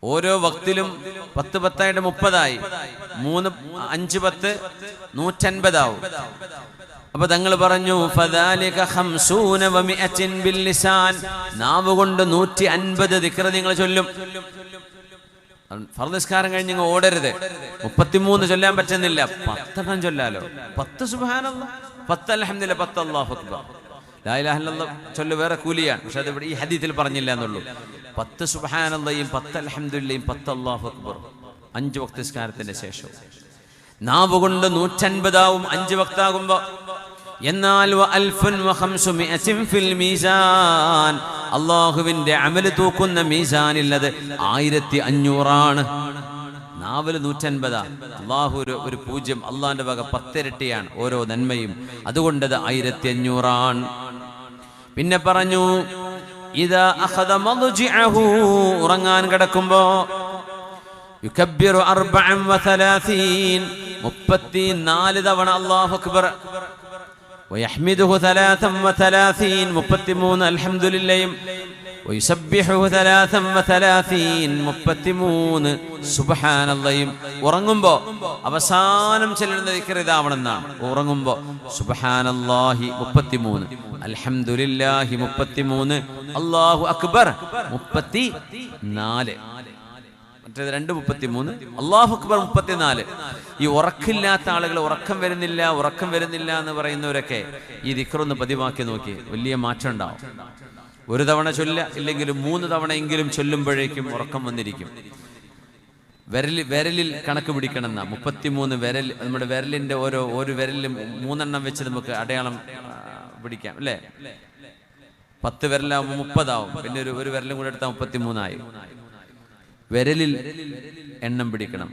ഓരോ വക്തിലും 10 10 30 3 5 10 150 ആവും. അപ്പൊ തങ്ങൾ പറഞ്ഞു ഫദാലിക 50 و100 ബില്ലിസാൻ, നാവ് കൊണ്ട് 150 ദിക്ർ നിങ്ങൾ ചൊല്ലും. ഫർദ് നിസ്കാരം കഴിഞ്ഞ് നിങ്ങൾ ഓടരുത്. 33 ചൊല്ലാൻ പറ്റുന്നില്ല, 10 എണ്ണം ചൊല്ലാലോ. 10 സുബ്ഹാനല്ലാഹ്, 10 അൽഹംദുലില്ലാഹ്, 10 അല്ലാഹു അക്ബർ. ലാ ഇലാഹ ഇല്ലല്ലാഹ് ചൊല്ല് വേറെ കൂലിയാണ്, പക്ഷെ അത് ഇവിടെ ഈ ഹദീസിൽ പറഞ്ഞില്ല എന്നുള്ളൂ. 10 സുബ്ഹാനല്ലാഹും 10 അൽഹംദുലില്ലാഹും 10 അല്ലാഹു അക്ബർ 5 വക്ത് നിസ്കാരത്തിന്റെ ശേഷം. നാവ് കൊണ്ട് 150 ആവും 5 വക്താകുമ്പോ. എന്നാൽ و1500 ഫിൽ മീസാൻ, അല്ലാഹുവിന്റെ അമല് തൂക്കുന്ന മീസാനില്ലത് 1500 ആണ്. നാവില് 150, അള്ളാഹു ഒരു 0, അള്ളാഹിന്റെ വക 10 ഇരട്ടിയാണ് ഓരോ നന്മയും. അതുകൊണ്ടത് 1500 ആണ്. പിന്നെ പറഞ്ഞു ഇദാ അഖദ മദ്ജിഅഹു, ഉറങ്ങാൻ കിടക്കുമ്പോ യുകബ്ബിറു 34 34 തവണ അല്ലാഹു അക്ബർ, വയഹ്മിദുഹു 33 33 അൽഹംദുലില്ലാഹും വയുസബ്ബിഹു 33 സുബ്ഹാനല്ലാഹും. ഉറങ്ങുമ്പോൾ അവസാനം ചൊല്ലുന്ന ദിക്ർ ഇതാവണമെന്നാണ്. ഉറങ്ങുമ്പോൾ സുബ്ഹാനല്ലാഹി 33, അൽഹംദുലില്ലാഹി 33, അല്ലാഹു അക്ബർ 34. മറ്റേത് 2 33, അല്ലാഹു അക്ബർ 34. ഈ ഉറക്കില്ലാത്ത ആളുകൾ, ഉറക്കം വരുന്നില്ല എന്ന് പറയുന്നവരൊക്കെ ഈ ദിക്റൊന്ന് പതിവാക്കി നോക്കി, വലിയ മാറ്റം ഉണ്ടാവും. ഒരു തവണ ചൊല്ല, ഇല്ലെങ്കിലും 3 തവണയെങ്കിലും ചൊല്ലുമ്പോഴേക്കും ഉറക്കം വന്നിരിക്കും. വിരലിൽ കണക്ക് പിടിക്കണം എന്നാ. 33 വിരൽ, നമ്മുടെ വിരലിന്റെ ഒരു വിരലിലും 3 എണ്ണം വെച്ച് നമുക്ക് അടയാളം പിടിക്കാം അല്ലേ? 10 വിരലാവുമ്പോൾ 30 ആവും. പിന്നെ ഒരു വിരലും കൂടെ എടുത്താൽ 33 ആയി. വിരലിൽ എണ്ണം പിടിക്കണം.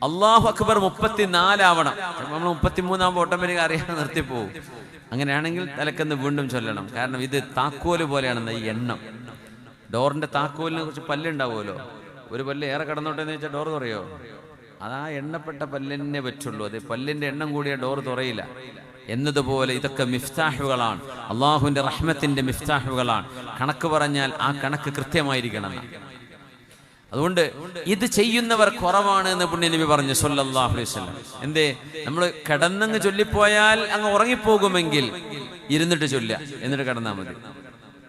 അല്ലാഹു അക്ബർ 34 ആവണം. നമ്മൾ 33 ആകുമ്പോൾ ഓട്ടോമാറ്റിക് അറിയാൻ നിർത്തിപ്പോവും. അങ്ങനെയാണെങ്കിൽ തലക്കെന്ന് വീണ്ടും ചൊല്ലണം. കാരണം ഇത് താക്കോല് പോലെയാണെന്ന്. ഈ എണ്ണം, ഡോറിന്റെ താക്കോലിനെ കുറിച്ച് പല്ലുണ്ടാവുമല്ലോ. ഒരു പല്ല് ഏറെ കടന്നോട്ടെ എന്ന് വെച്ചാൽ ഡോർ തുറയോ? അത് ആ എണ്ണപ്പെട്ട പല്ലിനെ പറ്റുള്ളൂ. അത് പല്ലിന്റെ എണ്ണം കൂടിയ ഡോർ തുറയില്ല എന്നതുപോലെ ഇതൊക്കെ മിഫ്താഹുകളാണ്, അള്ളാഹുവിന്റെ റഹ്മത്തിന്റെ മിഫ്താഹുകളാണ്. കണക്ക് പറഞ്ഞാൽ ആ കണക്ക് കൃത്യമായിരിക്കണം. അതുകൊണ്ട് ഇത് ചെയ്യുന്നവർ കുറവാണ് എന്ന് പുണ്യനബി പറഞ്ഞു സല്ലല്ലാഹു അലൈഹി വസല്ലം. എന്തേ? നമ്മൾ കിടന്നങ്ങ് ചൊല്ലിപ്പോയാൽ അങ്ങ് ഉറങ്ങിപ്പോകുമെങ്കിൽ ഇരുന്നിട്ട് ചൊല്ല, എന്നിട്ട് കിടന്നാൽ മതി.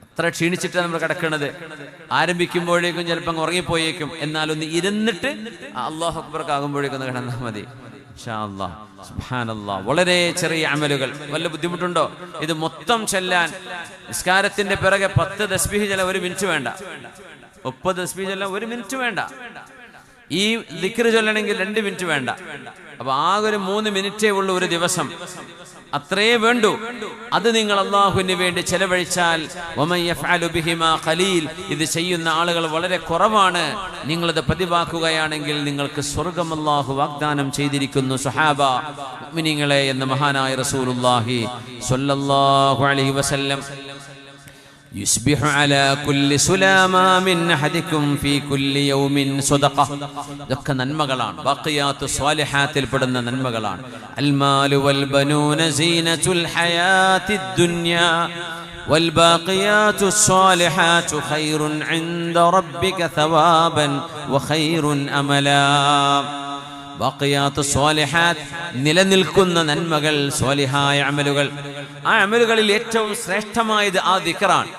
അത്ര ക്ഷീണിച്ചിട്ടാണ് നമ്മൾ കിടക്കുന്നത്. ആരംഭിക്കുമ്പോഴേക്കും ചിലപ്പോൾ അങ്ങ് ഉറങ്ങിപ്പോയേക്കും. എന്നാലൊന്ന് ഇരുന്നിട്ട് അല്ലാഹു അക്ബർ ആകുമ്പോഴേക്കും ഒന്ന് കിടന്നാൽ മതി. ഇൻഷാ അല്ലാഹ്, സുബ്ഹാനല്ലാഹ്. വളരെ ചെറിയ അമലുകൾ. വല്ല ബുദ്ധിമുട്ടുണ്ടോ? ഇത് മൊത്തം ചൊല്ലാൻ നിസ്കാരത്തിന്റെ പിറകെ 10 തസ്ബീഹ് ചൊല്ലാൻ 1 മിനിറ്റ് വേണ്ട. 30 തസ്ബീഹ് ചൊല്ലാൻ 1 മിനിറ്റ് വേണ്ട. ഈ ദിക്ർ ചൊല്ലണമെങ്കിൽ 2 മിനിറ്റ് വേണ്ട. അപ്പൊ ആകെ ഒരു 3 മിനിറ്റേ ഉള്ളൂ ഒരു ദിവസം. അത്രേ വേണ്ടൂ. അത് നിങ്ങൾ അല്ലാഹുവിന് വേണ്ടി ചെലവഴിച്ചാൽ വമൻ യഫ്അലു ബിഹിമാ ഖലീൽ, ഇത് ചെയ്യുന്ന ആളുകൾ വളരെ കുറവാണ്. നിങ്ങളത് പതിവാക്കുകയാണെങ്കിൽ നിങ്ങൾക്ക് സ്വർഗ്ഗം അല്ലാഹു വാഗ്ദാനം ചെയ്തിരിക്കുന്നു. സുഹാബ, മുഅ്മിനീങ്ങളെ എന്ന് മഹാനായ റസൂലുള്ളാഹി സ്വല്ലല്ലാഹു അലൈഹി വസല്ലം يصبح على كل سلامة من أحدكم في كل يوم صدقة. ഇതൊക്കെ നന്മകളാണ്, ബാഖിയാത്തു സ്വാലിഹാത്തിൽ പെടുന്ന നന്മകളാണ്. المال والبنون زينة الحياة الدنيا والباقيات الصالحات خير عند ربك ثوابا وخير أملا. ബാഖിയാത്തു സ്വാലിഹാത്ത്, നിലനിൽക്കുന്ന നന്മകൾ, സ്വാലിഹായ അമലുകൾ. ആ അമലുകളിൽ ഏറ്റവും ശ്രേഷ്ഠമായത് ആ ദിക്റാണ്.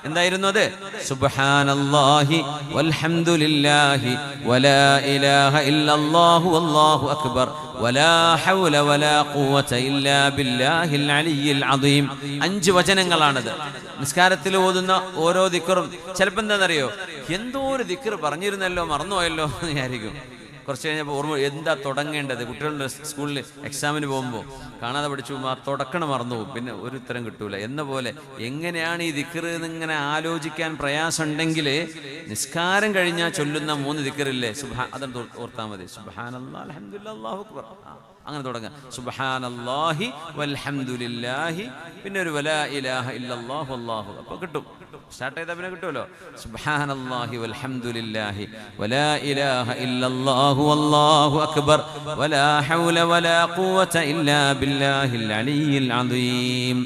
എന്തായിരുന്നു അത്? സുബ്ഹാനല്ലാഹി വൽഹംദുലില്ലാഹി വലാ ഇലാഹ ഇല്ലല്ലാഹു വല്ലാഹു അക്ബർ വലാ ഹൗല വലാ ഖുവത ഇല്ലാ ബില്ലാഹിൽ അലിയ്യിൽ അദീം. 5 വചനങ്ങളാണത്. നിസ്കാരത്തിൽ ഓതുന്ന ഓരോ ദിക്റും ചിലപ്പോൾ എന്താണെന്നറിയോ, എന്തോ ഒരു ദിക്ർ പറഞ്ഞിരുന്നല്ലോ, മറന്നുപോയല്ലോ എന്ന് വിചാരിക്കും. കുറച്ച് കഴിഞ്ഞപ്പോൾ ഓർമ്മ, എന്താ തുടങ്ങേണ്ടത്? കുട്ടികളുടെ സ്കൂളിൽ എക്സാമിന് പോകുമ്പോൾ കാണാതെ പഠിച്ചു പോകുമ്പോൾ ആ തുടക്കണം മറന്നു പോകും. പിന്നെ ഒരു ഉത്തരം കിട്ടൂല എന്ന പോലെ എങ്ങനെയാണ് ഈ ദിക്ർ എന്നിങ്ങനെ ആലോചിക്കാൻ പ്രയാസമുണ്ടെങ്കിൽ നിസ്കാരം കഴിഞ്ഞാൽ ചൊല്ലുന്ന 3 ദിക്റില്ലേ, അതെന്ന് ഓർത്താൽ മതി. സുബ്ഹാനല്ലാഹി അൽഹംദുലില്ലാഹി അല്ലാഹു അക്ബർ, അങ്ങനെ തുടങ്ങാം. സുബ്ഹാനല്ലാഹി വൽഹംദുലില്ലാഹി, പിന്നെ ഒരു വലാ ഇലാഹ ഇല്ലല്ലാഹു അല്ലാഹു, അപ്പോൾ കിട്ടും. സ്റ്റാർട്ട് ചെയ്താൽ പിന്നെ കിട്ടുമല്ലോ. സുബ്ഹാനല്ലാഹി വൽഹംദുലില്ലാഹി വലാ ഇലാഹ ഇല്ലല്ലാഹു വല്ലാഹു അക്ബർ വലാ ഹൗല വലാ ഖുവത ഇല്ലാ ബില്ലാഹിൽ അലിയ്യിൽ അദീം.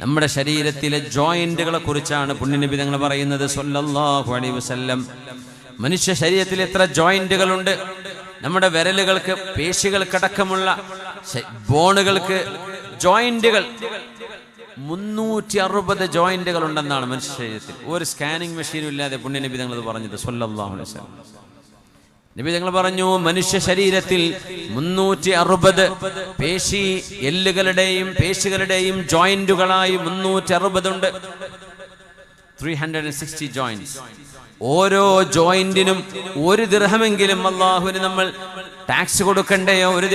നമ്മുടെ ശരീരത്തിലെ ജോയിന്റുകളെ കുറിച്ചാണ് പുണ്യനബി തങ്ങൾ പറയുന്നത് സല്ലല്ലാഹു അലൈഹി വസല്ലം. മനുഷ്യ ശരീരത്തിൽ എത്ര ജോയിന്റുകളുണ്ട്? നമ്മുടെ വിരലുകൾക്ക്, പേശികൾക്കടക്കമുള്ള ബോണുകൾക്ക് ജോയിന്റുകൾ 360 ജോയിന്റുകൾ ഉണ്ടെന്നാണ് മനുഷ്യ ശരീരത്തിൽ. ഒരു സ്കാനിങ് മെഷീനും ഇല്ലാതെ പുണ്യനബി തങ്ങൾ പറഞ്ഞത് സല്ലല്ലാഹു അലൈഹി വസല്ലം. നബി തങ്ങൾ പറഞ്ഞു, മനുഷ്യ ശരീരത്തിൽ 360 പേശി എല്ലുകളുടെയും പേശികളുടെയും ജോയിന്റുകളായി 360 ഉണ്ട്. 360 ജോയിന്റ്സ്. ഓരോ ജോയിന്റിനും 1 ദിർഹമെങ്കിലും അല്ലാഹുവിന് നമ്മൾ ടാക്സ് കൊടുക്കണ്ടേയോ? ഒരു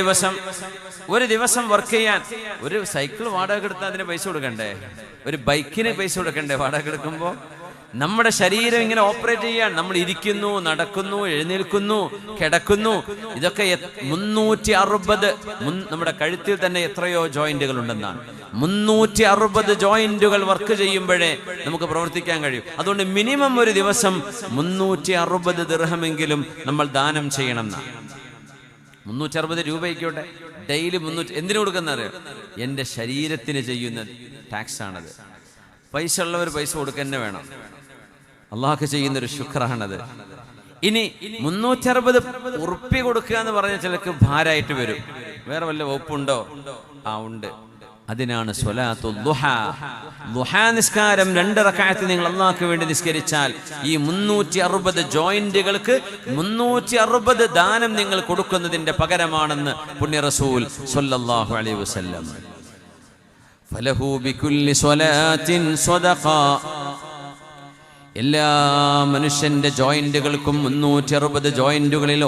ദിവസം വർക്ക് ചെയ്യാൻ ഒരു സൈക്കിൾ വാടക എടുത്താൽ അതിന് പൈസ കൊടുക്കണ്ടേ? ഒരു ബൈക്കിന് പൈസ കൊടുക്കണ്ടേ വാടക എടുക്കുമ്പോൾ? നമ്മുടെ ശരീരം ഇങ്ങനെ ഓപ്പറേറ്റ് ചെയ്യാൻ നമ്മൾ ഇരിക്കുന്നു, നടക്കുന്നു, എഴുന്നേൽക്കുന്നു, കിടക്കുന്നു. ഇതൊക്കെ 360. നമ്മുടെ കഴുത്തിൽ തന്നെ എത്രയോ ജോയിന്റുകൾ ഉണ്ടെന്നാണ്. 360 ജോയിന്റുകൾ വർക്ക് ചെയ്യുമ്പോഴേ നമുക്ക് പ്രവർത്തിക്കാൻ കഴിയും. അതുകൊണ്ട് മിനിമം ഒരു ദിവസം 360 ദിർഹമെങ്കിലും നമ്മൾ ദാനം ചെയ്യണം എന്നാണ്. 360 രൂപയ്ക്കോട്ടെ, ഡെയിലി 300. എന്തിനു കൊടുക്കുന്നറിയോ? എൻ്റെ ശരീരത്തിന് ചെയ്യുന്ന ടാക്സ് ആണത്. പൈസ ഉള്ളവർ പൈസ കൊടുക്കുക തന്നെ വേണം. അള്ളാഹ്ക്ക് ചെയ്യുന്നൊരു ശുക്രാണത്. ഇനി 360 ഉറുപ്പി കൊടുക്കുക എന്ന് പറഞ്ഞാൽ ചിലർക്ക് ഭാരമായിട്ട് വരും. വേറെ വല്ല വകുപ്പുണ്ടോ? ഉണ്ട്. അതിനാണ് സ്വലാത്തുൽ ദുഹാ. ദുഹാ നിസ്കാരം 2 റക്അത്ത് നിങ്ങൾ അള്ളാഹ്ക്ക് വേണ്ടി നിസ്കരിച്ചാൽ ഈ 360 ജോയിന്റുകൾക്ക് 360 ദാനം നിങ്ങൾ കൊടുക്കുന്നതിന്റെ പകരമാണെന്ന് പുണ്യ റസൂൽ സ്വല്ലല്ലാഹു അലൈഹി വസല്ലം. ഫലഹു ബികുല്ലി സ്വലാത്തിൻ സ്വദഖ. എല്ലാ മനുഷ്യന്റെ ജോയിന്റുകൾക്കും 360 ജോയിന്റുകളിൽ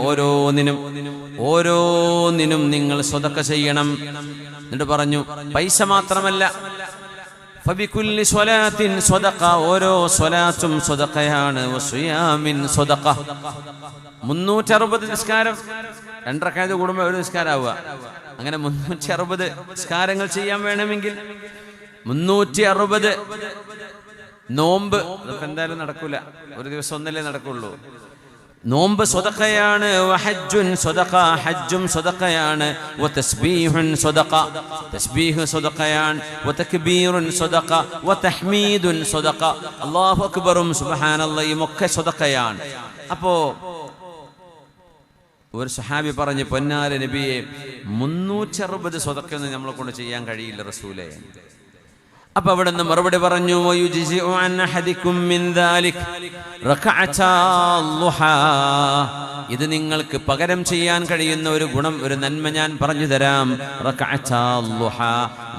ഓരോന്നിനും നിങ്ങൾ സ്വതക്ക ചെയ്യണം. എന്നിട്ട് പറഞ്ഞു, പൈസ മാത്രമല്ല, ഫബികുല്ലി സ്വലാത്തിൻ സ്വദഖ, ഓരോ സ്വലാത്തും സ്വദഖയാണ്. വസിയാമിൻ സ്വദഖ. 360 നിസ്കാരം 2 റക്അത്ത് കൂടുമ്പോൾ ഒരു നിസ്കാരമാവുക. അങ്ങനെ 360 നിസ്കാരങ്ങൾ ചെയ്യാൻ വേണമെങ്കിൽ 360 നോമ്പ്, അതൊക്കെ എന്തായാലും നടക്കൂല, ഒരു ദിവസം ഒന്നല്ലേ നടക്കുള്ളൂ. നോമ്പ് സ്വദഖയാണ്. വഹജ്ജുൻ സ്വദഖ, ഹജ്ജും സ്വദഖയാണ്. വതസ്ബീഹുൻ സ്വദഖ, തസ്ബീഹ് സ്വദഖയാണ്. വതക്ബീറുൻ സ്വദഖ, വതഹ്മീദുൻ സ്വദഖ, അല്ലാഹു അക്ബറും സുബ്ഹാനല്ലാഹും ഒക്കെ സ്വദഖയാണ്. അപ്പോ ഒരു സഹാബി പറഞ്ഞു, പൊന്നാര നബിയെ 360 സ്വദഖയൊന്നും നമ്മളെ കൊണ്ട് ചെയ്യാൻ കഴിയില്ല റസൂലേ. അപ്പൊ അവിടെ നിന്ന് മറുപടി പറഞ്ഞു, ഇത് നിങ്ങൾക്ക് പകരം ചെയ്യാൻ കഴിയുന്ന ഒരു ഗുണം, ഒരു നന്മ ഞാൻ പറഞ്ഞു തരാം.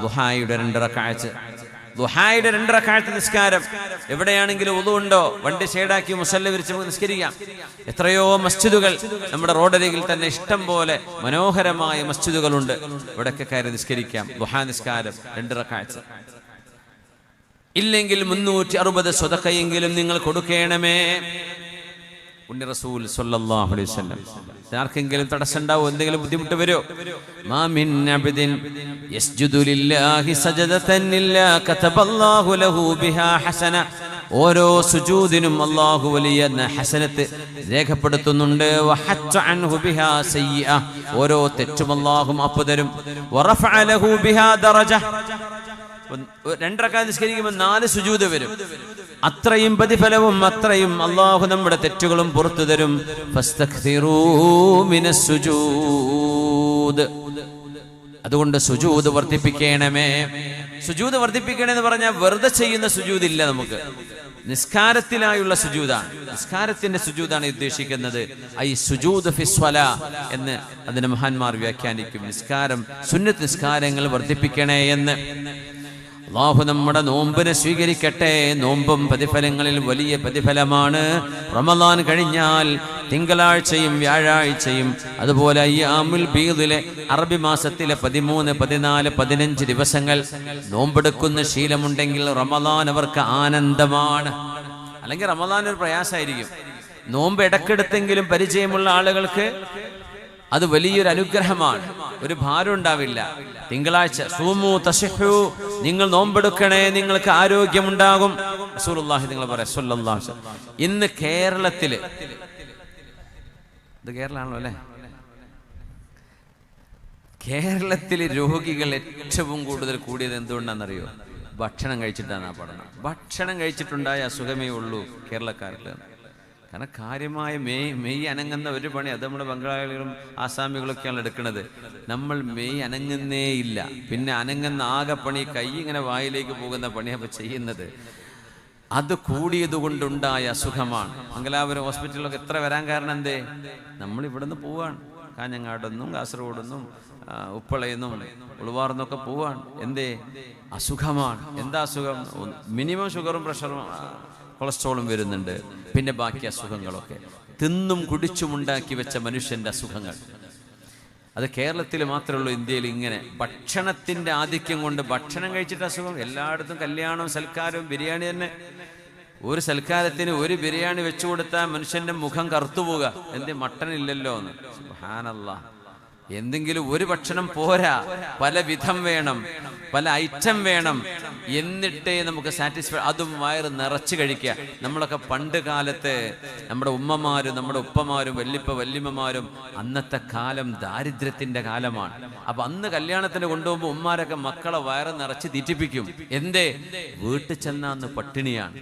ദുഹായുടെ 2 റക്അത്ത്. ദുഹായുടെ 2 റക്അത്ത് നിസ്കാരം. എവിടെയാണെങ്കിലും ഉളു ഉണ്ടോ, വണ്ടി ഷേഡാക്കി മുസല്ല വിരിച്ച് നിസ്കരിക്കാം. എത്രയോ മസ്ജിദുകൾ നമ്മുടെ റോഡരികിൽ തന്നെ ഇഷ്ടം പോലെ മനോഹരമായ മസ്ജിദുകളുണ്ട്. ഇവിടെയൊക്കെ കയറി നിസ്കരിക്കാം. ദുഹാ നിസ്കാരം 2 റക്അത്ത്. ഇല്ലെങ്കിൽ 360 സ്വദഖയെങ്കിലും നിങ്ങൾ കൊടുക്കണമേ. പുണ്യ റസൂൽ സ്വല്ലല്ലാഹു അലൈഹി വസല്ലം. ആർക്കെങ്കിലും തടസ്സം ഉണ്ടാവോ, എന്തെങ്കിലും ബുദ്ധിമുട്ട് വരുമോ? മാ മിൻ അബ്ദിൻ യസ്ജുദു ലില്ലാഹി സജദതൻ ഇല്ലാ കതബല്ലാഹു ലഹു ബിഹാ ഹസന. ഓരോ സുജൂദിനും അല്ലാഹു വലിയ ഹസനത്ത് രേഖപ്പെടുത്തുന്നുണ്ട്. വഹത്ത അൻഹു ബിഹാ സയ്യിഅ, ഓരോ തെറ്റും അല്ലാഹു മാപ്പ് തരും. വറഫഅ ലഹു ബിഹാ ദറജ. 2 റക്അത്ത് നിസ്കരിക്കുമ്പോൾ 4 സുജൂദ് വരും. അത്രയും പ്രതിഫലവും അത്രയും അല്ലാഹു നമ്മുടെ തെറ്റുകളും പുറത്തു തരും. ഫസ്തക്സിറൂ മിനസ് സുജൂദ്. അതുകൊണ്ട് സുജൂദ് വർദ്ധിപ്പിക്കണമേ. സുജൂദ് വർദ്ധിപ്പിക്കണമെന്ന് പറഞ്ഞാൽ വെറുതെ ചെയ്യുന്ന സുജൂദ് ഇല്ല. നമുക്ക് നിസ്കാരത്തിലായുള്ള സുജൂദാണ്, നിസ്കാരത്തിന്റെ സുജൂദാണ് ഉദ്ദേശിക്കുന്നത്. ഐ സുജൂദ് ഫിസ്വലാ എന്ന് അതിന് മഹാന്മാർ വ്യാഖ്യാനിക്കും. നിസ്കാരം, സുന്നത്ത് നിസ്കാരങ്ങൾ വർദ്ധിപ്പിക്കണേ എന്ന്. അല്ലാഹു നമ്മുടെ നോമ്പിനെ സ്വീകരിക്കട്ടെ. നോമ്പും പ്രതിഫലങ്ങളിൽ വലിയ പ്രതിഫലമാണ്. റമളാൻ കഴിഞ്ഞാൽ തിങ്കളാഴ്ചയും വ്യാഴാഴ്ചയും അതുപോലെ അയ്യാമുൽ ബീദിലെ അറബി മാസത്തിലെ 13, 14, 15 ദിവസങ്ങൾ നോമ്പെടുക്കുന്ന ശീലമുണ്ടെങ്കിൽ റമളാൻ അവർക്ക് ആനന്ദമാണ്. അല്ലെങ്കിൽ റമളാൻ ഒരു പ്രയാസമായിരിക്കും. നോമ്പ് ഇടക്കെടുത്തെങ്കിലും പരിചയമുള്ള ആളുകൾക്ക് അത് വലിയൊരു അനുഗ്രഹമാണ്, ഒരു ഭാരം ഉണ്ടാവില്ല. തിങ്കളാഴ്ച സൂമു തസിഹു, നിങ്ങൾ നോമ്പെടുക്കണേ, നിങ്ങൾക്ക് ആരോഗ്യമുണ്ടാകും. റസൂലുള്ളാഹി നിങ്ങൾ പറയാം സ്വല്ലല്ലാഹു അലൈഹി വസല്ലം. ഇന്ന് കേരളത്തില്, ഇത് കേരളമാണല്ലോ അല്ലേ, കേരളത്തിലെ രോഗികൾ ഏറ്റവും കൂടുതൽ കൂടിയത് എന്തുകൊണ്ടാണെന്നറിയോ? ഭക്ഷണം കഴിച്ചിട്ടാണ് ആ പഠനം. ഭക്ഷണം കഴിച്ചിട്ടുണ്ടായ അസുഖമേ ഉള്ളൂ കേരളക്കാർക്ക്. കാരണം കാര്യമായ മെയ് അനങ്ങുന്ന ഒരു പണി അത് നമ്മുടെ ബംഗാളികളും ആസാമികളൊക്കെയാണ് എടുക്കുന്നത്. നമ്മൾ മെയ് അനങ്ങുന്നേ ഇല്ല. പിന്നെ അനങ്ങുന്ന ആകെ പണി കൈ ഇങ്ങനെ വായിലേക്ക് പോകുന്ന പണിയപ്പോൾ ചെയ്യുന്നത്. അത് കൂടിയത് കൊണ്ടുണ്ടായ അസുഖമാണ്. മംഗലാപുരം ഹോസ്പിറ്റലിലൊക്കെ എത്ര വരാൻ കാരണം എന്തേ? നമ്മൾ ഇവിടുന്ന് പോവാണ്, കാഞ്ഞങ്ങാടെന്നും കാസർഗോഡെന്നും ഉപ്പളയെന്നും ഉളുവാർന്നൊക്കെ പോവാണ്. എന്തേ? അസുഖമാണ്. എന്താ അസുഖം? മിനിമം ഷുഗറും പ്രഷറും കൊളസ്ട്രോളും വരുന്നുണ്ട്. പിന്നെ ബാക്കി അസുഖങ്ങളൊക്കെ തിന്നും കുടിച്ചും ഉണ്ടാക്കി വെച്ച മനുഷ്യന്റെ അസുഖങ്ങൾ. അത് കേരളത്തിൽ മാത്രമേ ഉള്ളൂ. ഇന്ത്യയിൽ ഇങ്ങനെ ഭക്ഷണത്തിന്റെ ആധിക്യം കൊണ്ട് ഭക്ഷണം കഴിച്ചിട്ട് അസുഖം. എല്ലായിടത്തും കല്യാണവും സൽക്കാരവും ബിരിയാണി തന്നെ. ഒരു സൽക്കാരത്തിന് ഒരു ബിരിയാണി വെച്ചു കൊടുത്താൽ മനുഷ്യന്റെ മുഖം കറുത്തുപോവുക. എന്തേ? മട്ടൺ ഇല്ലല്ലോ എന്ന്. സുബ്ഹാനല്ലാഹ്. എന്തെങ്കിലും ഒരു ഭക്ഷണം പോരാ, പല വിധം വേണം, പല ഐറ്റം വേണം. എന്നിട്ടേ നമുക്ക് സാറ്റിസ്ഫൈ, അതും വയറ് നിറച്ച് കഴിക്കുക. നമ്മളൊക്കെ പണ്ട് കാലത്ത് നമ്മുടെ ഉമ്മമാരും നമ്മുടെ ഉപ്പമാരും വല്യമ്മമാരും അന്നത്തെ കാലം ദാരിദ്ര്യത്തിന്റെ കാലമാണ്. അപ്പൊ അന്ന് കല്യാണത്തിന് കൊണ്ടുപോകുമ്പോൾ ഉമ്മാരൊക്കെ മക്കളെ വയറ് നിറച്ച് തീറ്റിപ്പിക്കും. എന്തേ? വീട്ടിൽ ചെന്ന അന്ന് പട്ടിണിയാണ്.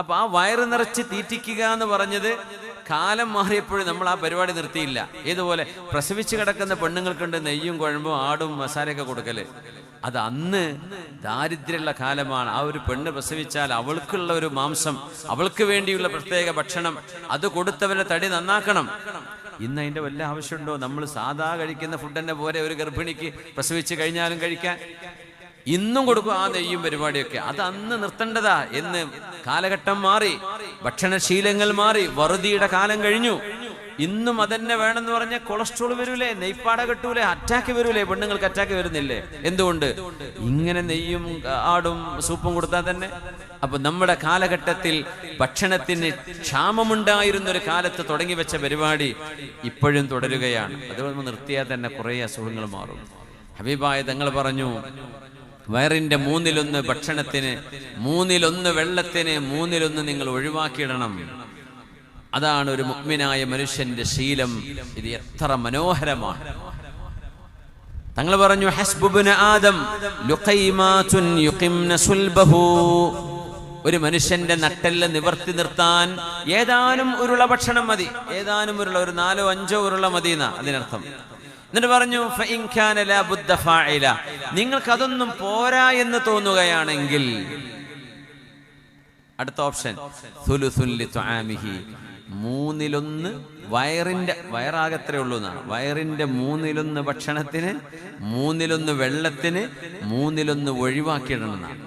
അപ്പൊ ആ വയറ് നിറച്ച് തീറ്റിക്കുക എന്ന് പറഞ്ഞത് കാലം മാറിയപ്പോഴും നമ്മൾ ആ പരിപാടി നിർത്തിയില്ല. ഇതുപോലെ പ്രസവിച്ച് കിടക്കുന്ന പെണ്ണുങ്ങൾക്കുണ്ട് നെയ്യും കുഴമ്പും ആടും മസാലയൊക്കെ കൊടുക്കല്. അത് അന്ന് ദാരിദ്ര്യമുള്ള കാലമാണ്. ആ ഒരു പെണ്ണ് പ്രസവിച്ചാൽ അവൾക്കുള്ള ഒരു മാംസം, അവൾക്ക് വേണ്ടിയുള്ള പ്രത്യേക ഭക്ഷണം, അത് കൊടുത്തവരുടെ തടി നന്നാക്കണം. ഇന്ന് അതിന്റെ വല്ല ആവശ്യമുണ്ടോ? നമ്മൾ സാധാ കഴിക്കുന്ന ഫുഡിന്റെ പോലെ ഒരു ഗർഭിണിക്ക് പ്രസവിച്ച് കഴിഞ്ഞാലും കഴിക്കാൻ ഇന്നും കൊടുക്കും ആ നെയ്യും പരിപാടിയൊക്കെ. അത് അന്ന് നിർത്തേണ്ടതാ. എന്ന് കാലഘട്ടം മാറി, ഭക്ഷണശീലങ്ങൾ മാറി, വറുതിയുടെ കാലം കഴിഞ്ഞു. ഇന്നും അതന്നെ വേണമെന്ന് പറഞ്ഞാൽ കൊളസ്ട്രോൾ വരൂലേ, നെയ്പ്പാട കെട്ടൂലേ, അറ്റാക്ക് വരൂലേ? പെണ്ണുങ്ങൾക്ക് അറ്റാക്ക് വരുന്നില്ലേ? എന്തുകൊണ്ട്? ഇങ്ങനെ നെയ്യും ആടും സൂപ്പും കൊടുത്താൽ തന്നെ. അപ്പൊ നമ്മുടെ കാലഘട്ടത്തിൽ ഭക്ഷണത്തിന് ക്ഷാമമുണ്ടായിരുന്ന ഒരു കാലത്ത് തുടങ്ങി വെച്ച പരിപാടി ഇപ്പോഴും തുടരുകയാണ്. അതുകൊണ്ട് നിർത്തിയാൽ തന്നെ കുറെ അസുഖങ്ങൾ മാറും. ഹബീബായ തങ്ങൾ പറഞ്ഞു, വയറിന്റെ 1/3 ഭക്ഷണത്തിന്, 1/3 വെള്ളത്തിന്, 1/3 നിങ്ങൾ ഒഴിവാക്കിയിടണം. അതാണ് ഒരു മുഅ്മിനായ മനുഷ്യന്റെ ശീലം. ഇത് എത്ര മനോഹരമാണ്. തങ്ങൾ പറഞ്ഞു, ഹസ്ബുബ്ന ആദം ലുഖൈമാതുൻ യുഖിംന സുൽബഹു. ഒരു മനുഷ്യന്റെ നട്ടെല്ല് നിവർത്തി നിർത്താൻ ഏതാനും ഉരുള ഭക്ഷണം മതി. ഏതാനും ഉരുള, ഒരു 4-5 ഉരുള മതി എന്നാ അതിനർത്ഥം. എന്നിട്ട് പറഞ്ഞു, ഫഇൻ കാന ലാ ബുദ്ദ ഫാഇല. നിങ്ങൾക്ക് അതൊന്നും പോരാ എന്ന് തോന്നുകയാണെങ്കിൽ അടുത്ത ഓപ്ഷൻ സുലുസുൻ ലിതുആമിഹി. 1/3 വയറാകത്രേ ഉള്ളൂ എന്നാണ്. വയറിന്റെ 1/3 ഭക്ഷണത്തിന്, 1/3 വെള്ളത്തിന്, 1/3 ഒഴിവാക്കിയിടണം എന്നാണ്.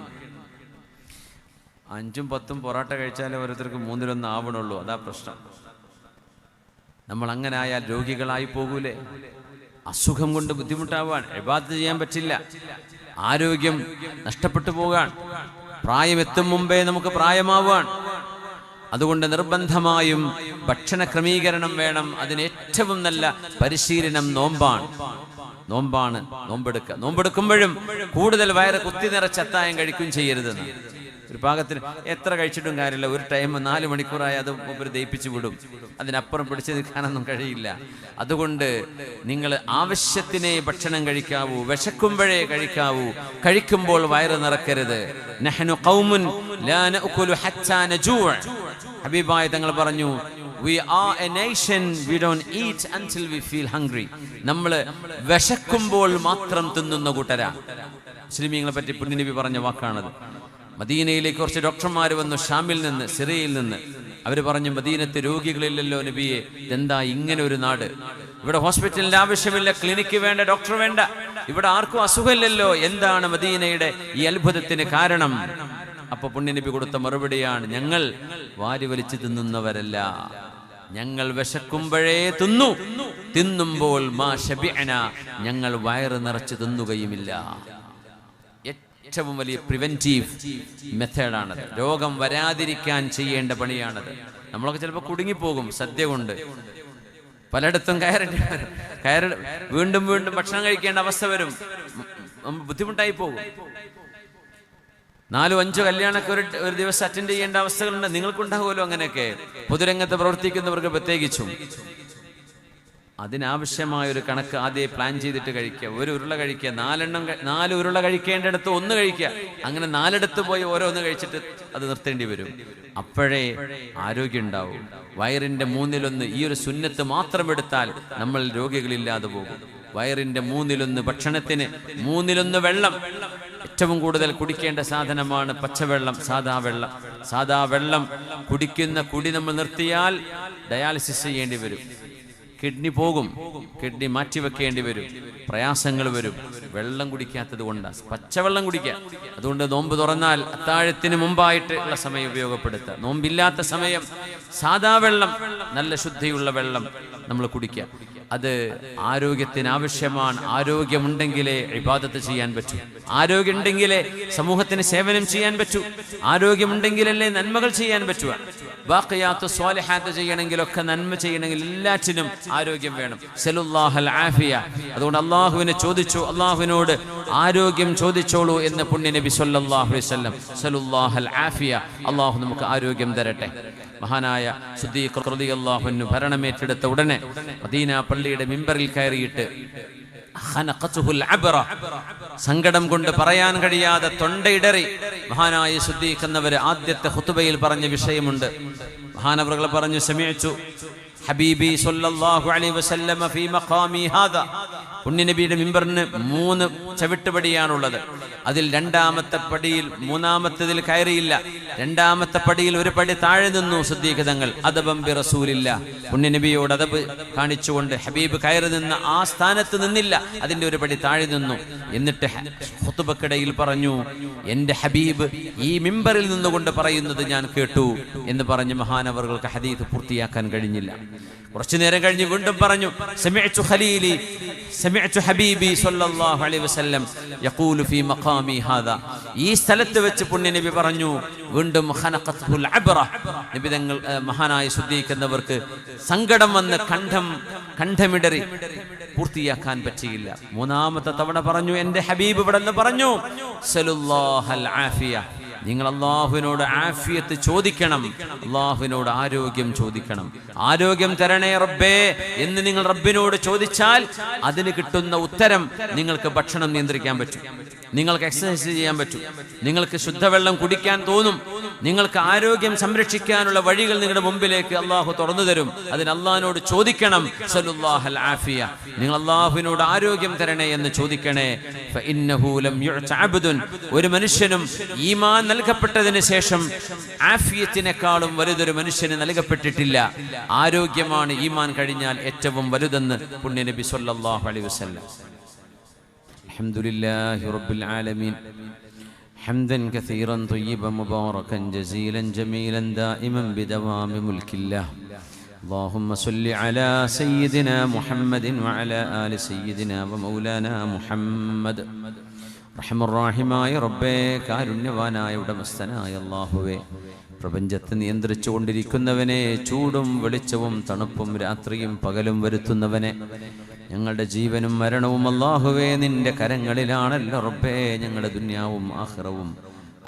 5-10 പൊറോട്ട കഴിച്ചാലേ ഓരോരുത്തർക്ക് 1/3 ആവണുള്ളൂ. അതാ പ്രശ്നം. നമ്മൾ അങ്ങനെ ആയാൽ രോഗികളായി പോകൂലേ? അസുഖം കൊണ്ട് ബുദ്ധിമുട്ടാവാൻ, ഇബാദത്ത് ചെയ്യാൻ പറ്റില്ല, ആരോഗ്യം നഷ്ടപ്പെട്ടു പോകാൻ, പ്രായമെത്തും മുമ്പേ നമുക്ക് പ്രായമാവാൻ. അതുകൊണ്ട് നിർബന്ധമായും ഭക്ഷണ ക്രമീകരണം വേണം. അതിന് ഏറ്റവും നല്ല പരിശീലനം നോമ്പെടുക്കുമ്പോഴും കൂടുതൽ വയറ് കുത്തി നിറച്ച് അത്തായം കഴിക്കുകയും ചെയ്യരുതെന്ന്. ഒരു പാകത്തിന് എത്ര കഴിച്ചിട്ടും കാര്യമില്ല. ഒരു ടൈം 4 മണിക്കൂറായി അത് മൂപ്പര് ദയിപ്പിച്ചു വിടും. അതിനപ്പുറം പിടിച്ചു നിൽക്കാനൊന്നും കഴിയില്ല. അതുകൊണ്ട് നിങ്ങൾ ആവശ്യത്തിനേ ഭക്ഷണം കഴിക്കാവൂ, വിശക്കുമ്പോഴേ കഴിക്കാവൂ. കഴിക്കുമ്പോൾ വയറ് നിറക്കരുത്. നഹ്നു ഖൗമുൻ ലാ നഅകുലു ഹത്താ നജൂഅ. ഹബീബായ തങ്ങൾ പറഞ്ഞു, we are a nation, we don't eat until we feel hungry. നമ്മൾ വിശക്കുമ്പോൾ മാത്രം തിന്നുന്ന കൂട്ടരാ. മുസ്ലിമീങ്ങളെ പറ്റി പുണ്യനബി പറഞ്ഞ വാക്കാണത്. മദീനയിലേക്ക് കുറച്ച് ഡോക്ടർമാർ വന്നു, ഷാമിൽ നിന്ന്, സിറിയയിൽ നിന്ന്. അവർ പറഞ്ഞു, മദീനത്ത് രോഗികളില്ലല്ലോ നബിയെ, ഇതെന്താ ഇങ്ങനെ ഒരു നാട്? ഇവിടെ ഹോസ്പിറ്റലിന്റെ ആവശ്യമില്ല, ക്ലിനിക്ക് വേണ്ട, ഡോക്ടർ വേണ്ട, ഇവിടെ ആർക്കും അസുഖമില്ലല്ലോ. എന്താണ് മദീനയുടെ ഈ അത്ഭുതത്തിന് കാരണം? അപ്പൊ പുണ്യനബി കൊടുത്ത മറുപടിയാണ്, ഞങ്ങൾ വാരി വലിച്ചു തിന്നുന്നവരല്ല, ഞങ്ങൾ വിശക്കുമ്പോഴേ തിന്നുമ്പോൾ മാ ശബിഅന, ഞങ്ങൾ വയറ് നിറച്ച് തിന്നുകയുമില്ല. ഏറ്റവും വലിയ പ്രിവെന്റീവ് മെത്തേഡാണത്. രോഗം വരാതിരിക്കാൻ ചെയ്യേണ്ട പണിയാണത്. നമ്മളൊക്കെ ചിലപ്പോൾ കുടുങ്ങിപ്പോകും സദ്യ കൊണ്ട്. പലയിടത്തും കയറി വീണ്ടും ഭക്ഷണം കഴിക്കേണ്ട അവസ്ഥ വരും. ബുദ്ധിമുട്ടായി പോകും. 4-5 കല്യാണമൊക്കെ ഒരു ദിവസം അറ്റൻഡ് ചെയ്യേണ്ട അവസ്ഥകളുണ്ട്. നിങ്ങൾക്കുണ്ടാകുമല്ലോ അങ്ങനെയൊക്കെ, പൊതുരംഗത്ത് പ്രവർത്തിക്കുന്നവർക്ക് പ്രത്യേകിച്ചും. അതിനാവശ്യമായ ഒരു കണക്ക് ആദ്യം പ്ലാൻ ചെയ്തിട്ട് കഴിക്കുക. 1 ഉരുള കഴിക്കുക, 4 ഉരുള കഴിക്കേണ്ടടുത്ത് 1 കഴിക്കുക. അങ്ങനെ 4 പോയി ഓരോന്ന് കഴിച്ചിട്ട് അത് നിർത്തേണ്ടി വരും. അപ്പോഴേ ആരോഗ്യം ഉണ്ടാവും. വയറിന്റെ 1/3 ഈ ഒരു സുന്നത്ത് മാത്രം എടുത്താൽ നമ്മൾ രോഗികളില്ലാതെ പോകും. വയറിന്റെ 1/3 ഭക്ഷണത്തിന്, 1/3 വെള്ളം. ഏറ്റവും കൂടുതൽ കുടിക്കേണ്ട സാധനമാണ് പച്ചവെള്ളം, സാധാ വെള്ളം. കുടിക്കുന്ന കുടി നമ്മൾ നിർത്തിയാൽ ഡയാലിസിസ് ചെയ്യേണ്ടി വരും. കിഡ്നി പോകും, കിഡ്നി മാറ്റിവെക്കേണ്ടി വരും, പ്രയാസങ്ങൾ വരും. വെള്ളം കുടിക്കാത്തത് കൊണ്ടാണ്. പച്ചവെള്ളം കുടിക്കുക. അതുകൊണ്ട് നോമ്പ് തുറന്നാൽ അത്താഴത്തിന് മുമ്പായിട്ട് ഉള്ള സമയം ഉപയോഗപ്പെടുത്തുക. നോമ്പില്ലാത്ത സമയം സാധാ വെള്ളം, നല്ല ശുദ്ധിയുള്ള വെള്ളം നമ്മൾ കുടിക്കുക. അത് ആരോഗ്യത്തിന് ആവശ്യമാണ്. ആരോഗ്യമുണ്ടെങ്കിലേ ഇബാദത്ത് ചെയ്യാൻ പറ്റൂ. ആരോഗ്യമുണ്ടെങ്കിലേ സമൂഹത്തിന് സേവനം ചെയ്യാൻ പറ്റൂ. ആരോഗ്യമുണ്ടെങ്കിലല്ലേ നന്മകൾ ചെയ്യാൻ പറ്റുക. ബാഖിയാത്തു സ്വാലിഹാത്ത് ചെയ്യണമെങ്കിലൊക്കെ, നന്മ ചെയ്യണമെങ്കിൽ എല്ലാറ്റിനും ആരോഗ്യം വേണം. സലുല്ലാഹൽ ആഫിയ. അതുകൊണ്ട് അള്ളാഹുവിനെ ചോദിച്ചു, അള്ളാഹുവിനോട് ആരോഗ്യം ചോദിച്ചോളൂ എന്ന് പുണ്യ നബി സല്ലല്ലാഹു അലൈഹി വസല്ലം. സലുല്ലാഹൽ ആഫിയ. അള്ളാഹു നമുക്ക് ആരോഗ്യം തരട്ടെ. മഹാനായ സിദ്ദീഖ് റളിയല്ലാഹു അൻഹു ഭരണമേറ്റെടുത്ത ഉടനെ മദീന പള്ളിയുടെ മിമ്പറിൽ കയറിയിട്ട് സങ്കടം കൊണ്ട് പറയാൻ കഴിയാതെ തൊണ്ടയിടറി മഹാനായ സിദ്ദീഖ് എന്നവർ ആദ്യത്തെ ഖുതുബയിൽ പറഞ്ഞ വിഷയമുണ്ട്. മഹാനവറുകൾ പറഞ്ഞു, സമീഅ്തു ഹബീബി സ്വല്ലല്ലാഹു അലൈഹി വസല്ലമ ഫീ മഖാമി ഹാദാ. പുണ്യനബിയുടെ മിമ്പറിന് 3 ചവിട്ടുപടിയാണുള്ളത്. അതിൽ 2ാമത്തെ പടിയിൽ 3ാമത്തേതിൽ കയറിയില്ല. 2ാമത്തെ പടിയിൽ ഒരു പടി താഴെ നിന്നു സിദ്ദീഖ് തങ്ങൾ. അദബൻ ബി റസൂലില്ല, പുണ്യനബിയോട് അദബ് കാണിച്ചുകൊണ്ട് ഹബീബ് കയറി നിന്ന ആ സ്ഥാനത്ത് നിന്നില്ല, അതിന്റെ ഒരു പടി താഴെ നിന്നു. എന്നിട്ട് ഖുതുബക്കിടയിൽ പറഞ്ഞു, എന്റെ ഹബീബ് ഈ മിമ്പറിൽ നിന്നുകൊണ്ട് പറയുന്നത് ഞാൻ കേട്ടു എന്ന് പറഞ്ഞ് മഹാനവറുകൾക്ക് ഹദീസ് പൂർത്തിയാക്കാൻ കഴിഞ്ഞില്ല. കുറച്ചു നേരം കഴിഞ്ഞ് വീണ്ടും പറഞ്ഞു, സമിഅ്തു ഖലീലി സമിഅ്തു ഹബീബി സ്വല്ലല്ലാഹു അലൈഹി വസല്ലം യഖൂലു ഫീ മഖാമി ഹാദാ. ഈ സ്ഥലത്ത് വെച്ച് പുണ്യനബി പറഞ്ഞു. വീണ്ടും ഖനഖത്തുൽ അബ്റ, നബി തങ്ങൾ മഹാനായ സിദ്ദീഖ് എന്നവർക്ക് സങ്കടം വന്ന് കണ്ഠമിടറി പൂർത്തിയാക്കാൻ പറ്റിയില്ല. 3ാമത്തെ തവണ പറഞ്ഞു, എന്റെ ഹബീബ് ഇവിടെ നിന്ന് പറഞ്ഞു, സലുല്ലാഹൽ ആഫിയ, നിങ്ങൾ അല്ലാഹുവിനോട് ആഫിയത്ത് ചോദിക്കണം, അല്ലാഹുവിനോട് ആരോഗ്യം ചോദിക്കണം. ആരോഗ്യം തരണേ റബ്ബേ എന്ന് നിങ്ങൾ റബ്ബിനോട് ചോദിച്ചാൽ അതിന് കിട്ടുന്ന ഉത്തരം നിങ്ങൾക്ക് ഭക്ഷണം നിയന്ത്രിക്കാൻ പറ്റും, നിങ്ങൾക്ക് എക്സസൈസ് ചെയ്യാൻ പറ്റും, നിങ്ങൾക്ക് ശുദ്ധവെള്ളം കുടിക്കാൻ തോന്നും, നിങ്ങൾക്ക് ആരോഗ്യം സംരക്ഷിക്കാനുള്ള വഴികൾ നിങ്ങളുടെ മുമ്പിലേക്ക് അള്ളാഹു തുറന്നു തരും. അതിന് അള്ളാഹിനോട് ചോദിക്കണം. സലുല്ലാഹൽ ആഫിയ, നിങ്ങൾ അള്ളാഹുവിനോട് ആരോഗ്യം തരണേ എന്ന് ചോദിക്കണേ. ഫഇന്നഹു ലം യുഅത അബ്ദുൻ, ഒരു മനുഷ്യനും ഈമാൻ നൽകപ്പെട്ടതിന് ശേഷം ആഫിയത്തിനേക്കാളും വലുതൊരു മനുഷ്യന് നൽകപ്പെട്ടിട്ടില്ല. ആരോഗ്യമാണ് ഈമാൻ കഴിഞ്ഞാൽ ഏറ്റവും വലുതെന്ന് പുണ്യനബി സ്വല്ലല്ലാഹു അലൈഹി വസല്ലം. അൽഹംദുലില്ലാഹി റബ്ബിൽ ആലമീൻ ഹംദൻ കസീറൻ ത്വയ്യിബൻ മുബാറകൻ ജസീലൻ ജമീലൻ ദായിമൻ ബിദവാമി മുൽക്കില്ലാഹ്. اللهم صل على سيدنا محمد وعلى آل سيدنا ومولانا محمد. റഹ്മാനായ റബ്ബേ, കാരുണ്യവാനായ ഉടമസ്ഥനായ അല്ലാഹുവേ, പ്രപഞ്ചത്തെ നിയന്ത്രിച്ചു കൊണ്ടിരിക്കുന്നവനെ, ചൂടും വെളിച്ചവും തണുപ്പും രാത്രിയും പകലും വരുത്തുന്നവനെ, ഞങ്ങളുടെ ജീവനും മരണവും അല്ലാഹുവേ നിന്റെ കരങ്ങളിലാണല്ലോ റബ്ബേ. ഞങ്ങളുടെ ദുനിയാവും ആഖിറവും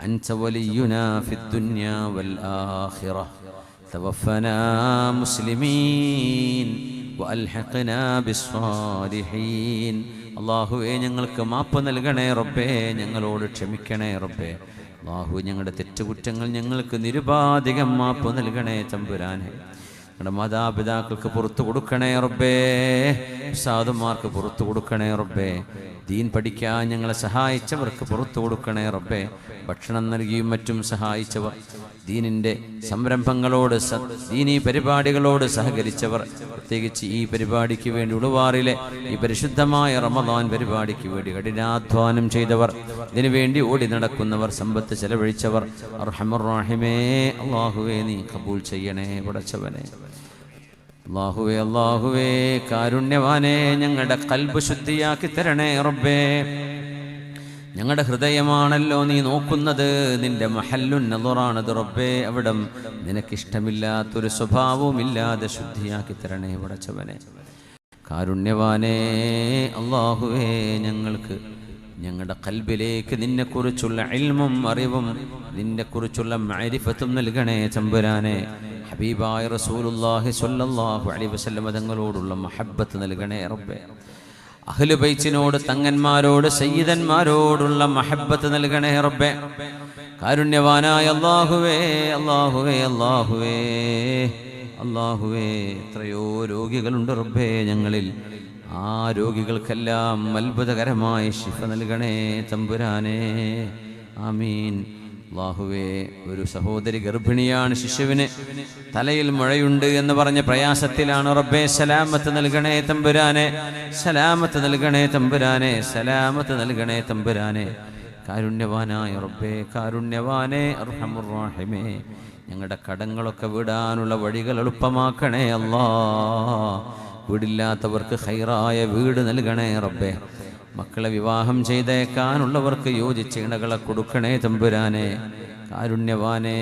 അൻത വലിയുനാ ഫിദ്ദുനിയാ വൽ ആഖിറ. തവഫനാ മുസ്ലിമീൻ വഅൽഹിഖ്നാ ബിസ്സാലിഹീൻ. അല്ലാഹുവേ, ഞങ്ങൾക്ക് മാപ്പ് നൽകണേ റബ്ബേ, ഞങ്ങളോട് ക്ഷമിക്കണേ റബ്ബേ. അല്ലാഹു, ഞങ്ങളുടെ തെറ്റുകുറ്റങ്ങൾ ഞങ്ങൾക്ക് നിരുപാധികം മാപ്പ് നൽകണേ തമ്പുരാനെ. ഞങ്ങളുടെ മാതാപിതാക്കൾക്ക് പുറത്തു കൊടുക്കണേ റബ്ബേ, ഉസ്താദുമാർക്ക് പുറത്തു കൊടുക്കണേ റബ്ബേ. ദീൻ പഠിക്കാൻ ഞങ്ങളെ സഹായിച്ചവർക്ക് പുറത്തു കൊടുക്കണേ റബ്ബേ. ഭക്ഷണം നൽകിയും മറ്റും സഹായിച്ചവർ, ദീനിൻ്റെ സംരംഭങ്ങളോട് ദീനീ പരിപാടികളോട് സഹകരിച്ചവർ, പ്രത്യേകിച്ച് ഈ പരിപാടിക്ക് വേണ്ടി ഉളുവാറിലെ ഈ പരിശുദ്ധമായ റമദാൻ പരിപാടിക്ക് വേണ്ടി കഠിനാധ്വാനം ചെയ്തവർ, ഇതിനു വേണ്ടി ഓടി നടക്കുന്നവർ, സമ്പത്ത് ചെലവഴിച്ചവർ, അർഹമർ റഹീമേ, അല്ലാഹുവേ നീ കബൂൽ ചെയ്യണേ പടച്ചവനെ. അല്ലാഹുവേ, അല്ലാഹുവേ കാരുണ്യവാനേ, ഞങ്ങളുടെ ഖൽബ് ശുദ്ധിയാക്കി തരണേ റബ്ബേ. ഞങ്ങളുടെ ഹൃദയമാണല്ലോ നീ നോക്കുന്നത്, നിന്റെ മഹല്ലുൻ നദറാണത് റബ്ബേ. അവിടം നിനക്കിഷ്ടമില്ലാത്തൊരു സ്വഭാവവും ഇല്ലാതെ ശുദ്ധിയാക്കി തരണേ പടച്ചവനെ. കാരുണ്യവാനേ അല്ലാഹുവേ, ഞങ്ങൾക്ക് ഞങ്ങളുടെ ഖൽബിലേക്ക് നിന്നെക്കുറിച്ചുള്ള ഇൽമും അറിവും നിന്നെക്കുറിച്ചുള്ള മഅരിഫത്തും നൽകണേ തമ്പുരാനെ. ഹബീബായ റസൂലുള്ളാഹി സ്വല്ലല്ലാഹു അലൈഹി വസല്ലം തങ്ങളോടുള്ള മഹബ്ബത്ത് നൽകണേ റബ്ബേ. അഹ്ലു ബൈത്തിനോട്, തങ്ങന്മാരോട്, സയ്യിദന്മാരോടുള്ള മഹബ്ബത്ത് നൽകണേ റബ്ബേ. കാരുണ്യവാനായ അല്ലാഹുവേ, അല്ലാഹുവേ, അല്ലാഹുവേ, അല്ലാഹുവേ, എത്രയോ രോഗികളുണ്ട് റബ്ബേ ഞങ്ങളിൽ. ആ രോഗികൾക്കെല്ലാം അത്ഭുതകരമായ ശിഫ നൽകണേ തമ്പുരാനെ. ആമീൻ. അല്ലാഹുവേ, ഒരു സഹോദരി ഗർഭിണിയാണ്, ശിശുവിന് തലയിൽ മുഴയുണ്ട് എന്ന് പറഞ്ഞ പ്രയാസത്തിലാണ് റബ്ബേ. സലാമത്ത് നൽകണേ തമ്പുരാനെ, സലാമത്ത് നൽകണേ തമ്പുരാനെ, സലാമത്ത് നൽകണേ തമ്പുരാനെ. കാരുണ്യവാനായ റബ്ബേ, കാരുണ്യവാനേ, അർഹമുർ റഹീമേ, ഞങ്ങളുടെ കടങ്ങളൊക്കെ വീടാനുള്ള വഴികൾ എളുപ്പമാക്കണേ അല്ലാ. വീടില്ലാത്തവർക്ക് ഖൈറായ വീട് നൽകണേ റബ്ബേ. മക്കളെ വിവാഹം ചെയ്തേക്കാനുള്ളവർക്ക് യോജിച്ച ഇണകളെ കൊടുക്കണേ തമ്പുരാനെ. കാരുണ്യവാനേ,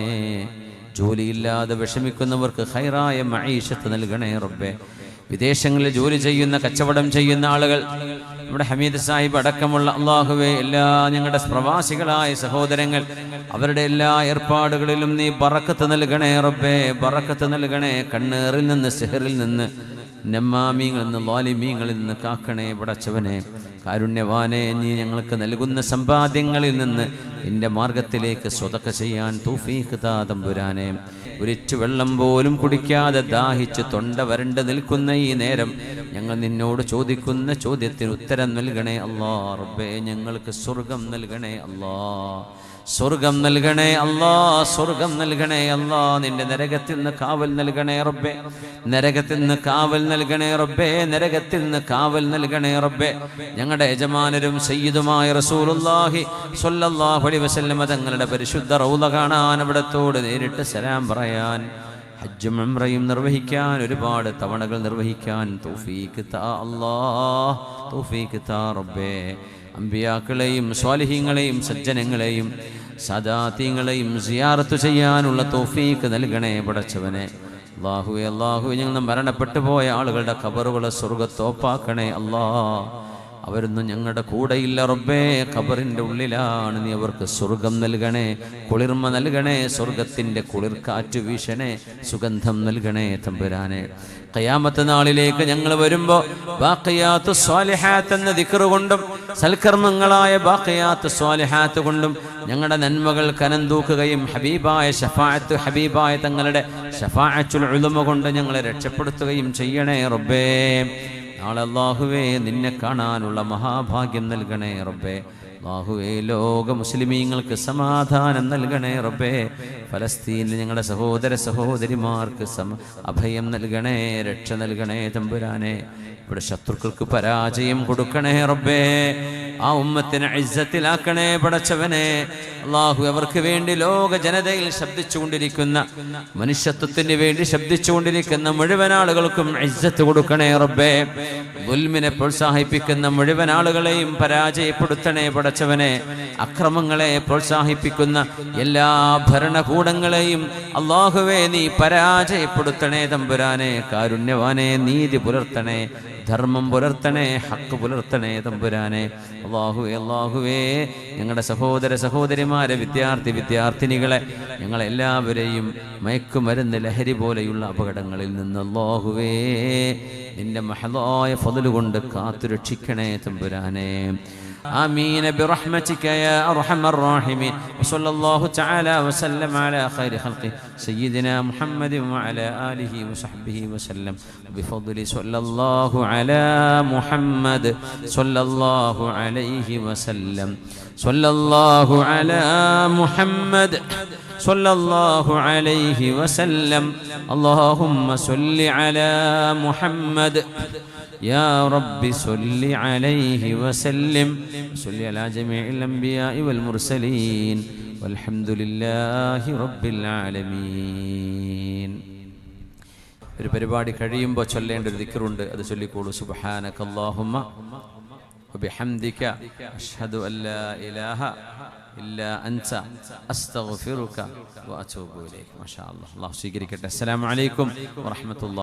ജോലിയില്ലാതെ വിഷമിക്കുന്നവർക്ക് ഖൈറായ മഈശത്ത് നൽകണേ റബ്ബേ. വിദേശങ്ങളിൽ ജോലി ചെയ്യുന്ന, കച്ചവടം ചെയ്യുന്ന ആളുകൾ, നമ്മുടെ ഹമീദ് സാഹിബ് അടക്കമുള്ള അല്ലാഹുവേ, എല്ലാ ഞങ്ങളുടെ പ്രവാസികളായ സഹോദരങ്ങൾ, അവരുടെ എല്ലാ ഏർപ്പാടുകളിലും നീ ബറക്കത്ത് നൽകണേ റബ്ബേ, ബറക്കത്ത് നൽകണേ. കണ്ണേറിൽ നിന്ന്, സിഹറിൽ നിന്ന്, നമ്മാമീങ്ങളിൽ നിന്ന്, ളാലിമീങ്ങളിൽ നിന്ന് കാക്കണേ പടച്ചവനെ. കാരുണ്യവാനെ, നീ ഞങ്ങൾക്ക് നൽകുന്ന സമ്പാദ്യങ്ങളിൽ നിന്ന് നിന്റെ മാർഗത്തിലേക്ക് സ്വതക്ക ചെയ്യാൻ തൗഫീഖ് താ തമ്പുരാനെ. ഒരിറ്റു വെള്ളം പോലും കുടിക്കാതെ ദാഹിച്ച് തൊണ്ട വരണ്ട് നിൽക്കുന്ന ഈ നേരം ഞങ്ങൾ നിന്നോട് ചോദിക്കുന്ന ചോദ്യത്തിന് ഉത്തരം നൽകണേ അല്ലാ. റബ്ബേ, ഞങ്ങൾക്ക് സ്വർഗം നൽകണേ അല്ലാ, സ്വർഗം നൽകണേ അല്ലാ, സ്വർഗം നൽകണേ അല്ലാ. നിന്റെ നരകത്തിൽ നിന്ന് കാവൽ നൽകണേ റബ്ബേ, നരകത്തിൽ നിന്ന് കാവൽ നൽകണേ റബ്ബേ, നരകത്തിൽ നിന്ന് കാവൽ നൽകണേ റബ്ബേ. ഞങ്ങളുടെ യജമാനരും സയ്യിദുമായ റസൂലുള്ളാഹി സ്വല്ലല്ലാഹു അലൈഹി വസല്ലം തങ്ങളുടെ പരിശുദ്ധ റൗള കാണാൻ, അവിടത്തോട് നേരിട്ട് സലാം പറയാൻ, ഹജ്ജും ഉംറയും നിർവഹിക്കാൻ, ഒരുപാട് തവണകൾ നിർവഹിക്കാൻ തൗഫീഖ് താ അല്ലാ, തൗഫീഖ് താ റബ്ബേ. അമ്പിയാക്കളെയും സ്വാലിഹീങ്ങളെയും സജ്ജനങ്ങളെയും സദാത്യങ്ങളെയും സിയാറത്ത് ചെയ്യാനുള്ള തൗഫീഖ് നൽകണേ പടച്ചവനെ. അല്ലാഹുവേ, അല്ലാഹുവേ, ഞങ്ങൾ മരണപ്പെട്ടു പോയ ആളുകളുടെ ഖബറുകളെ സ്വർഗ്ഗത്തോപ്പാക്കണേ അല്ലാ. അവരൊന്നും ഞങ്ങളുടെ കൂടെയില്ല റബ്ബേ, ഖബറിൻ്റെ ഉള്ളിലാണ്. നീ അവർക്ക് സ്വർഗം നൽകണേ, കുളിർമ നൽകണേ, സ്വർഗത്തിൻ്റെ കുളിർക്കാറ്റ് വീശണേ, സുഗന്ധം നൽകണേ തമ്പുരാനെ. ഖിയാമത്ത് നാളിലേക്ക് ഞങ്ങൾ വരുമ്പോൾ ബാഖിയാത്തു സ്വാലിഹാത്ത് എന്ന ദിക്ർ കൊണ്ടും സൽക്കർമ്മങ്ങളായ ബാഖിയാത്തു സ്വാലിഹാത്ത് കൊണ്ടും ഞങ്ങളുടെ നന്മകൾ കനം തൂക്കുകയും ഹബീബായ ശഫാഅത്ത്, ഹബീബായ തങ്ങളുടെ ശഫാഅത്തുൽ ഉലമ കൊണ്ട് ഞങ്ങളെ രക്ഷപ്പെടുത്തുകയും ചെയ്യണേ റബ്ബേ. നാളെ അല്ലാഹുവേ നിന്നെ കാണാനുള്ള മഹാഭാഗ്യം നൽകണേ റബ്ബേ. അല്ലാഹുവേ, ലോക മുസ്ലിമീങ്ങൾക്ക് സമാധാനം നൽകണേ റബ്ബേ. ഫലസ്തീനിൽ ഞങ്ങളുടെ സഹോദര സഹോദരിമാർക്ക് അഭയം നൽകണേ, രക്ഷ നൽകണേ തമ്പുരാനെ. ഇവിടെ ശത്രുക്കൾക്ക് പരാജയം കൊടുക്കണേ റബ്ബേ. ആ ഉമ്മത്തിനെ ഇസ്സത്തിലാക്കണേ പടച്ചവനെ. അല്ലാഹു, അവർക്ക് വേണ്ടി ലോക ജനതയിൽ ശബ്ദിച്ചുകൊണ്ടിരിക്കുന്ന, മനുഷ്യത്വത്തിന് വേണ്ടി ശബ്ദിച്ചുകൊണ്ടിരിക്കുന്ന മുഴുവൻ ആളുകൾക്കും ഇസ്സത്ത് കൊടുക്കണേ റബ്ബേ. ദുൽമിനെ പ്രോത്സാഹിപ്പിക്കുന്ന മുഴുവൻ ആളുകളെയും പരാജയപ്പെടുത്തണേ പടച്ചവനെ. അക്രമങ്ങളെ പ്രോത്സാഹിപ്പിക്കുന്ന എല്ലാ ഭരണകൂടങ്ങളെയും അല്ലാഹുവേ നീ പരാജയപ്പെടുത്തണേ തമ്പുരാനെ. കാരുണ്യവാനെ, നീതി പുലർത്തണേ, ധർമ്മം പുലർത്തണേ, ഹക്ക് പുലർത്തണേ തമ്പുരാനെ. അല്ലാഹുവേ, അല്ലാഹുവേ, ഞങ്ങളുടെ സഹോദര സഹോദരിമാരെ, വിദ്യാർത്ഥിനികളെ, ഞങ്ങളെല്ലാവരെയും മയക്കുമരുന്ന്, ലഹരി പോലെയുള്ള അപകടങ്ങളിൽ നിന്ന് അല്ലാഹുവേ നിന്റെ മഹദായ ഫദ്ല് കൊണ്ട് കാത്തുരക്ഷിക്കണേ തമ്പുരാനെ. آمين برحمتك يا أرحم الراحمين. وصلى الله تعالى وسلم على خير خلقه سيدنا محمد وعلى آله وصحبه وسلم. بفضل صلى الله على محمد صلى الله عليه وسلم. صلى الله على محمد صلى الله عليه وسلم. اللهم صل على محمد يا رب صل عليه وسلم. صل على جميع الأنبياء والمرسلين والحمد لله رب العالمين. ഒരു പരിപാടി കഴിയുമ്പോൾ ചൊല്ലേണ്ട ഒരു ദിക്റുണ്ട്, അത് ചൊല്ലിക്കോളൂ. സുബ്ഹാനകല്ലാഹുമ്മ വബിഹംദിക അഷ്ഹദു അല്ലാ ഇലാഹ ഇല്ലാ അൻത അസ്തഗ്ഫിറുക വഅതൂബു ഇലൈക്. മാഷാ അല്ലാഹ്. അല്ലാഹു സ്വീകരിക്കട്ടെ. അസ്സലാമു അലൈക്കും വറഹ്മത്തുള്ളാഹി.